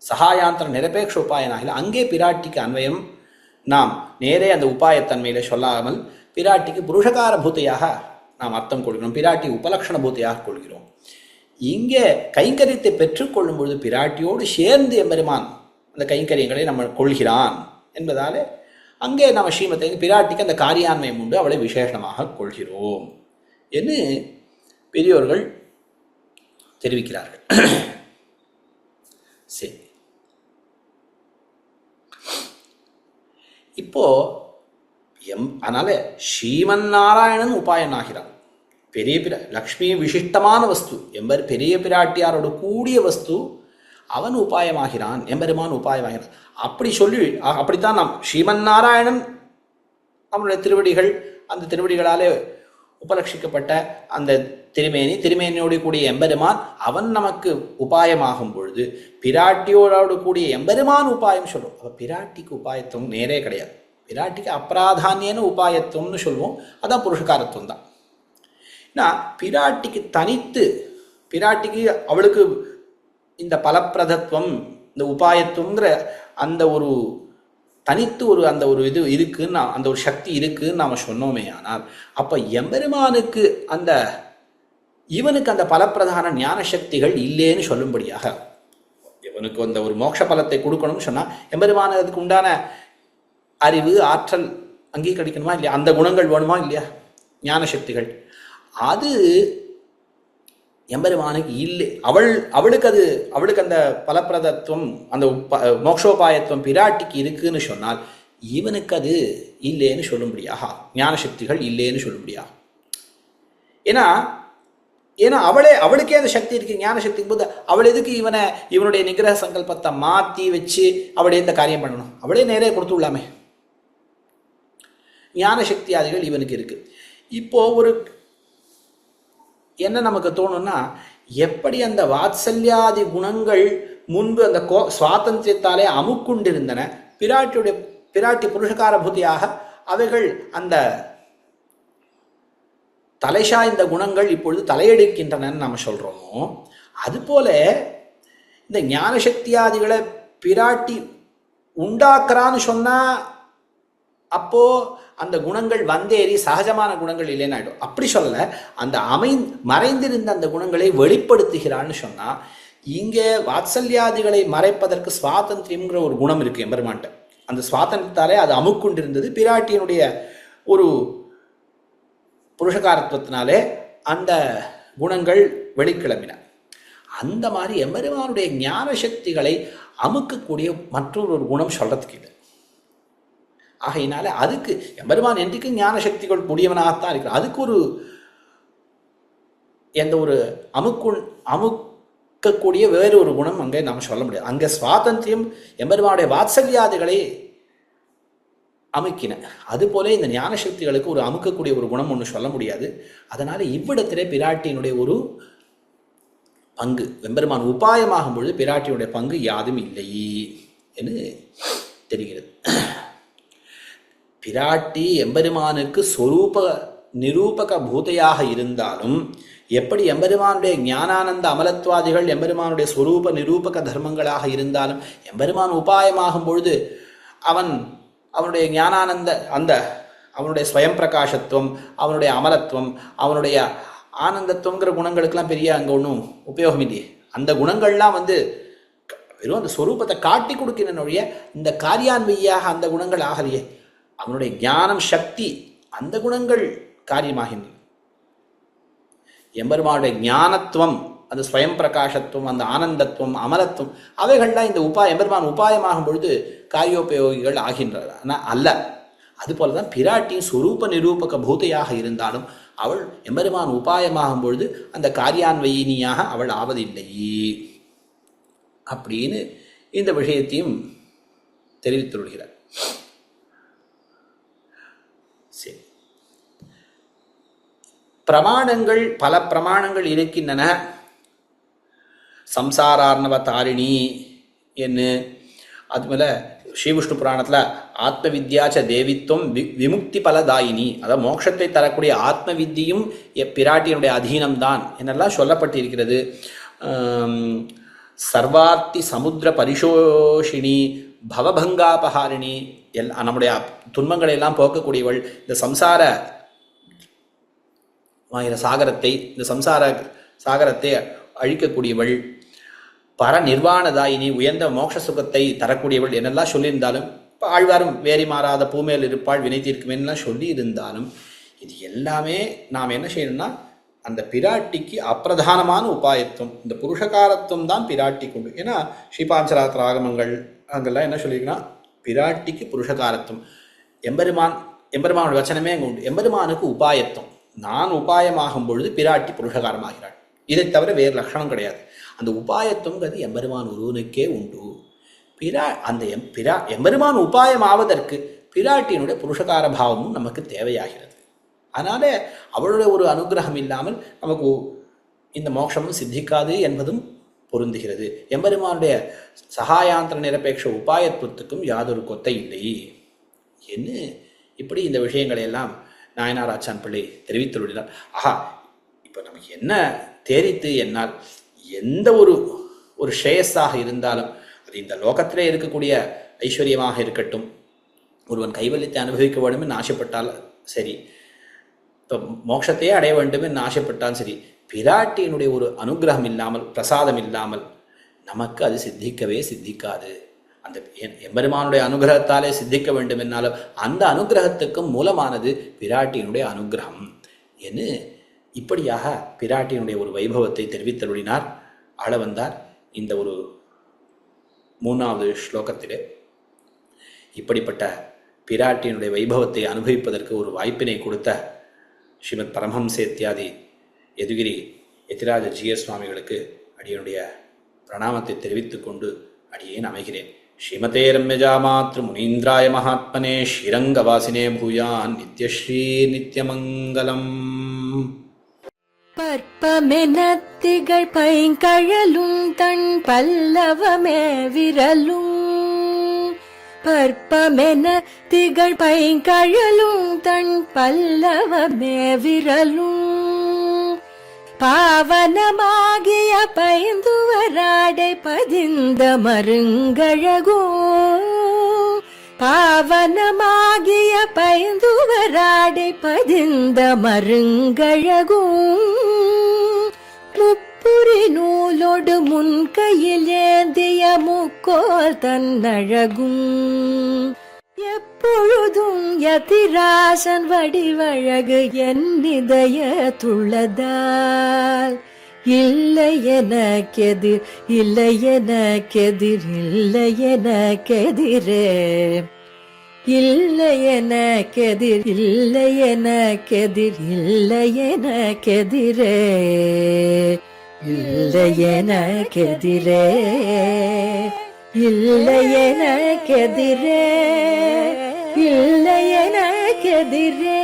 சகாயாந்திர நிரபேக்ஷ உபாயனாகல. அங்கே பிராட்டிக்கு அன்வயம் நாம் நேரே அந்த உபாயத்தன்மையில சொல்லாமல் பிராட்டிக்கு புருஷகார பூத்தையாக நாம் அர்த்தம் கொள்கிறோம், பிராட்டி உபலக்ஷண பூத்தையாக கொள்கிறோம். இங்கே கைங்கரியத்தை பெற்றுக்கொள்ளும் பொழுது பிராட்டியோடு சேர்ந்து எம்பெருமான் அந்த கைங்கரியங்களை நம்ம கொள்கிறான் என்பதாலே அங்கே நம்ம ஸ்ரீமத்தை பிராட்டிக்கு அந்த காரியான்மையம் உண்டு, அவளை விசேஷமாக கொள்கிறோம் என்று பெரியோர்கள் தெரிவிக்கிறார்கள். சரி, இப்போ அதனால ஸ்ரீமன் நாராயணன் உபாயனாகிறான். பெரிய லக்ஷ்மி விசிஷ்டமான வஸ்து பெரிய பிராட்டியாரோட கூடிய வஸ்து, அவன் உபாயமாகிறான், எம்பெருமான் உபாயமாகிறான். அப்படி சொல்லி அப்படித்தான் நாம் ஸ்ரீமன் நாராயணன் அவனுடைய திருவடிகள், அந்த திருவடிகளாலே உபலட்சிக்கப்பட்ட அந்த திருமேனியோடு கூடிய எம்பெருமான் அவன் நமக்கு உபாயமாகும் பொழுது பிராட்டியோடு கூடிய எம்பெருமான் உபாயம் சொல்லுவோம். அப்போ பிராட்டிக்கு உபாயத்துவம் நேரே கிடையாது, பிராட்டிக்கு அப்ராதானியன உபாயத்துவம்னு சொல்லுவோம். அதான் புருஷகாரத்துவம் தான். ஏன்னா பிராட்டிக்கு தனித்து பிராட்டிக்கு அவளுக்கு இந்த பலப்பிரதத்துவம் இந்த உபாயத்துவங்கிற அந்த ஒரு தனித்து அந்த ஒரு இது இருக்குன்னு, அந்த ஒரு சக்தி இருக்குன்னு நாம் சொன்னோமே. ஆனால் அப்போ எம்பெருமானுக்கு இவனுக்கு அந்த பலப்பிரதான ஞான சக்திகள் இல்லைன்னு சொல்லும்படியாக, இவனுக்கு அந்த ஒரு மோட்ச பலத்தை கொடுக்கணும்னு சொன்னால் எம்பெருமான அதுக்கு உண்டான அறிவு ஆற்றல் அங்கீகரிக்கணுமா இல்லையா, அந்த குணங்கள் வேணுமா இல்லையா, ஞான சக்திகள், அது எம்பெருமானுக்கு இல்லை. அவளுக்கு அந்த பலப்பிரதத்துவம் அந்த மோக்ஷோபாயத்துவம் பிராட்டிக்கு இருக்குன்னு சொன்னால் இவனுக்கு அது இல்லைன்னு சொல்லும்படியாக, ஞான சக்திகள் இல்லைன்னு சொல்லும்படியாக. ஏன்னா அவளுக்கே அந்த சக்தி இருக்கு, ஞான சக்திக்கும் போது அவள் எதுக்கு இவனுடைய நிகிரக சங்கல்பத்தை மாற்றி வச்சு அவளே இந்த காரியம் பண்ணணும், அவளே நேரே கொடுத்து விடலாமே. ஞான சக்தியாதிகள் இவனுக்கு இருக்கு. இப்போ என்ன நமக்கு தோணும்னா, எப்படி அந்த வாத்சல்யாதி குணங்கள் முன்பு அந்த சுவாதந்திரத்தாலே அமுக்குண்டிருந்தன, பிராட்டி புருஷகார பூதியாக அவைகள் அந்த தலைசாய்ந்த குணங்கள் இப்பொழுது தலையெடுக்கின்றன நம்ம சொல்றோமோ, அதுபோல இந்த ஞான சக்தியாதிகளை பிராட்டி உண்டாக்குறான்னு சொன்னா அப்போ அந்த குணங்கள் வந்தேறி சகஜமான குணங்கள் இல்லைன்னு ஆயிடும். அப்படி சொல்லல, அந்த மறைந்திருந்த அந்த குணங்களை வெளிப்படுத்துகிறான்னு சொன்னா, இங்கே வாத்சல்யாதிகளை மறைப்பதற்கு சுவாதந்திரம்ங்கிற ஒரு குணம் இருக்கு எம்பெருமான்ட்ட. அந்த சுவாதந்திரத்தாலே அது அமுக்குண்டிருந்தது. பிராட்டியினுடைய ஒரு புருஷகாரத்துவத்தினாலே அந்த குணங்கள் வெளிக்கிளம்பின. அந்த மாதிரி எம்பெருமானுடைய ஞான சக்திகளை அமுக்கக்கூடிய மற்றொரு குணம் சொல்றதுக்கு இல்லை. ஆகையினால அதுக்கு எம்பெருமான் என்றைக்கு ஞான சக்திகள் கூடியவனாகத்தான் இருக்கிறான். அதுக்கு எந்த ஒரு அமுக்கக்கூடிய வேறு ஒரு குணம் அங்கே நம்ம சொல்ல முடியாது. அங்கே சுவாதந்திரம் எம்பெருமானுடைய வாத்சல்யாதிகளை அமுக்கின. அதுபோல இந்த ஞான சக்திகளுக்கு ஒரு அமுக்கக்கூடிய ஒரு குணம் ஒன்று சொல்ல முடியாது. அதனால இவ்விடத்திலே பிராட்டியினுடைய ஒரு பங்கு, எம்பெருமான் உபாயமாகும் பொழுது பிராட்டியுடைய பங்கு யாதும் இல்லை என்று தெரிகிறது. பிராட்டி எம்பெருமானுக்கு சொரூப நிரூபக பூதையாக இருந்தாலும், எப்படி எம்பெருமானுடைய ஞானானந்த அமலத்வாதிகள் எம்பெருமானுடைய சொரூப நிரூபக தர்மங்களாக இருந்தாலும், எம்பெருமான் உபாயமாகும் பொழுது அவனுடைய ஞானானந்த அவனுடைய ஸ்வயம் பிரகாசத்துவம், அவனுடைய அமலத்துவம், அவனுடைய ஆனந்தத்துவங்கிற குணங்களுக்கெல்லாம் பெரிய அங்கே ஒன்றும் உபயோகம் இல்லையே. அந்த குணங்கள்லாம் வெறும் அந்த ஸ்வரூபத்தை காட்டி கொடுக்கிற இந்த காரியான்மையாக அந்த குணங்கள் ஆகலையே. அவனுடைய ஞானம் சக்தி அந்த குணங்கள் காரியமாகின்றன. எம்பெருமானுடைய ஞானத்துவம், அந்த ஸ்வயம் பிரகாசத்துவம், அந்த ஆனந்தத்துவம், அமலத்துவம், அவைகள்லாம் இந்த எம்பெருமான் உபாயமாகும் பொழுது காரியோபயோகிகள் ஆகின்றன அல்ல. அதுபோலதான் பிராட்டியின் சுரூப நிரூபக பூதையாக இருந்தாலும் அவள் எம்பெருமான் உபாயமாகும் பொழுது அந்த காரியான்வயினியாக அவள் ஆவதில்லை அப்படின்னு இந்த விஷயத்தையும் தெரிவித்துள்ளார். சரி, பிரமாணங்கள் பல பிரமாணங்கள் இருக்கின்றன. சம்சாரார்ணவ தாரிணி என்ன, அதுமேல ஸ்ரீவிஷ்ணு புராணத்தில் ஆத்ம வித்யாச்ச தேவித்துவம் விமுக்தி பலதாயினி, அதாவது மோட்சத்தை தரக்கூடிய ஆத்ம வித்தியும் பிராட்டியினுடைய அதீனம்தான் என்னெல்லாம் சொல்லப்பட்டிருக்கிறது. சர்வார்த்தி சமுத்திர பரிசோஷினி பவபங்காபஹாரிணி, நம்முடைய துன்பங்களை எல்லாம் போக்கக்கூடியவள், இந்த சம்சார சாகரத்தை அழிக்கக்கூடியவள், பர நிர்வாணதாயினி உயர்ந்த மோட்ச சுகத்தை தரக்கூடியவள் என்னெல்லாம் சொல்லியிருந்தாலும், இப்போ ஆழ்வாரும் வேறி மாறாத பூமேல் இருப்பாள் வினை தீர்க்குமேலாம் சொல்லி இருந்தாலும், இது எல்லாமே நாம் என்ன செய்யணும்னா அந்த பிராட்டிக்கு அப்பிரதானமான உபாயத்துவம், இந்த புருஷகாரத்துவம் தான் பிராட்டி கொண்டு. ஏன்னா ஸ்ரீபாஞ்சராத்திர ஆகமங்கள் அங்கெல்லாம் என்ன சொல்லியிருக்குன்னா பிராட்டிக்கு புருஷகாரத்துவம், எம்பெருமானோட வச்சனமே அங்கே உண்டு. எம்பெருமானுக்கு உபாயத்துவம், நான் உபாயமாகும் பொழுது பிராட்டி புருஷகாரமாகிறாள். இதை தவிர வேறு லட்சணம் கிடையாது. அந்த உபாயத்துவங்கிறது எம்பெருமான் ஒருவனுக்கே உண்டு. எம்பெருமான் உபாயம் ஆவதற்கு பிராட்டியினுடைய புருஷகார பாவமும் நமக்கு தேவையாகிறது. அதனால அவளுடைய ஒரு அனுகிரகம் இல்லாமல் நமக்கு இந்த மோட்சமும் சித்திக்காது என்பதும் பொருந்துகிறது. எம்பெருமானுடைய சகாயாந்திர நிரபேட்ச உபாயத்துவத்துக்கும் யாதொரு கொத்தை இல்லை என்று இப்படி இந்த விஷயங்களை எல்லாம் நாயனார் ஆச்சான் பிள்ளை தெரிவித்துள்ளார். ஆஹா, இப்போ நமக்கு என்ன தேரித்து என்னால் எந்த ஒரு ஷேயஸாக இருந்தாலும், அது இந்த லோகத்திலே இருக்கக்கூடிய ஐஸ்வர்யமாக இருக்கட்டும், ஒருவன் கைவல்யத்தை அனுபவிக்க வேண்டும் என்று ஆசைப்பட்டால் சரி, இப்போ மோட்சத்தையே அடைய வேண்டும் என்று ஆசைப்பட்டாலும் சரி, பிராட்டியினுடைய ஒரு அனுகிரகம் இல்லாமல், பிரசாதம் இல்லாமல் நமக்கு அது சித்திக்காது. அந்த எம்பெருமானுடைய அனுகிரகத்தாலே சித்திக்க வேண்டும் என்னாலும் அந்த அனுகிரகத்துக்கும் மூலமானது பிராட்டியினுடைய அனுகிரகம் என்று இப்படியாக பிராட்டியினுடைய ஒரு வைபவத்தை தெரிவித்தருளினார் ஆளவந்தார். இந்த ஒரு 3வது ஸ்லோகத்திலே இப்படிப்பட்ட பிராட்டியினுடைய வைபவத்தை அனுபவிப்பதற்கு ஒரு வாய்ப்பினை கொடுத்த ஸ்ரீமத் பரமஹம்சேத்யாதி யதுகிரி யதிராஜ ஜிஎஸ் சுவாமிகளுக்கு அடியனுடைய பிரணாமத்தை தெரிவித்துக் கொண்டு அடியேன் அமைகிறேன். ஸ்ரீமதே ரம்யஜா மாத்ரு முனீந்திராய மகாத்மனே ஸ்ரீரங்கவாசினே பூயான் நித்யஸ்ரீ நித்யமங்கலம். பற்பமெனத்திகள் பைங்கழலும் தன் பல்லவமே விரலும், பற்பமென திகழ் பைங்கழலும் தன் பல்லவமே விரலும், பாவனமாகிய பைந்துவராடை பதிந்த மருங்கழகும், பாவனமாகிய பைந்துவராடை பதிந்த மருங்கழகும், முப்புரி நூலோடு முன்கையில் ஏந்திய முக்கோல் தன்னழகும், எப்பொழுதும் யதிராசன் வடிவழகு என் இதயத்துள்ளதால், இல்லை எனக்கெதிர் இல்லை எனக்கெதிர் இல்லை எனக்கெதிரே, இல்லை எனக்கெதிர் இல்லை எனக்கெதிர் இல்லை எனக்கெதிரே, இல்லை எனக்கெதிரே, இல்லை எனக்கெதிரே, இல்லை எனக்கெதிரே.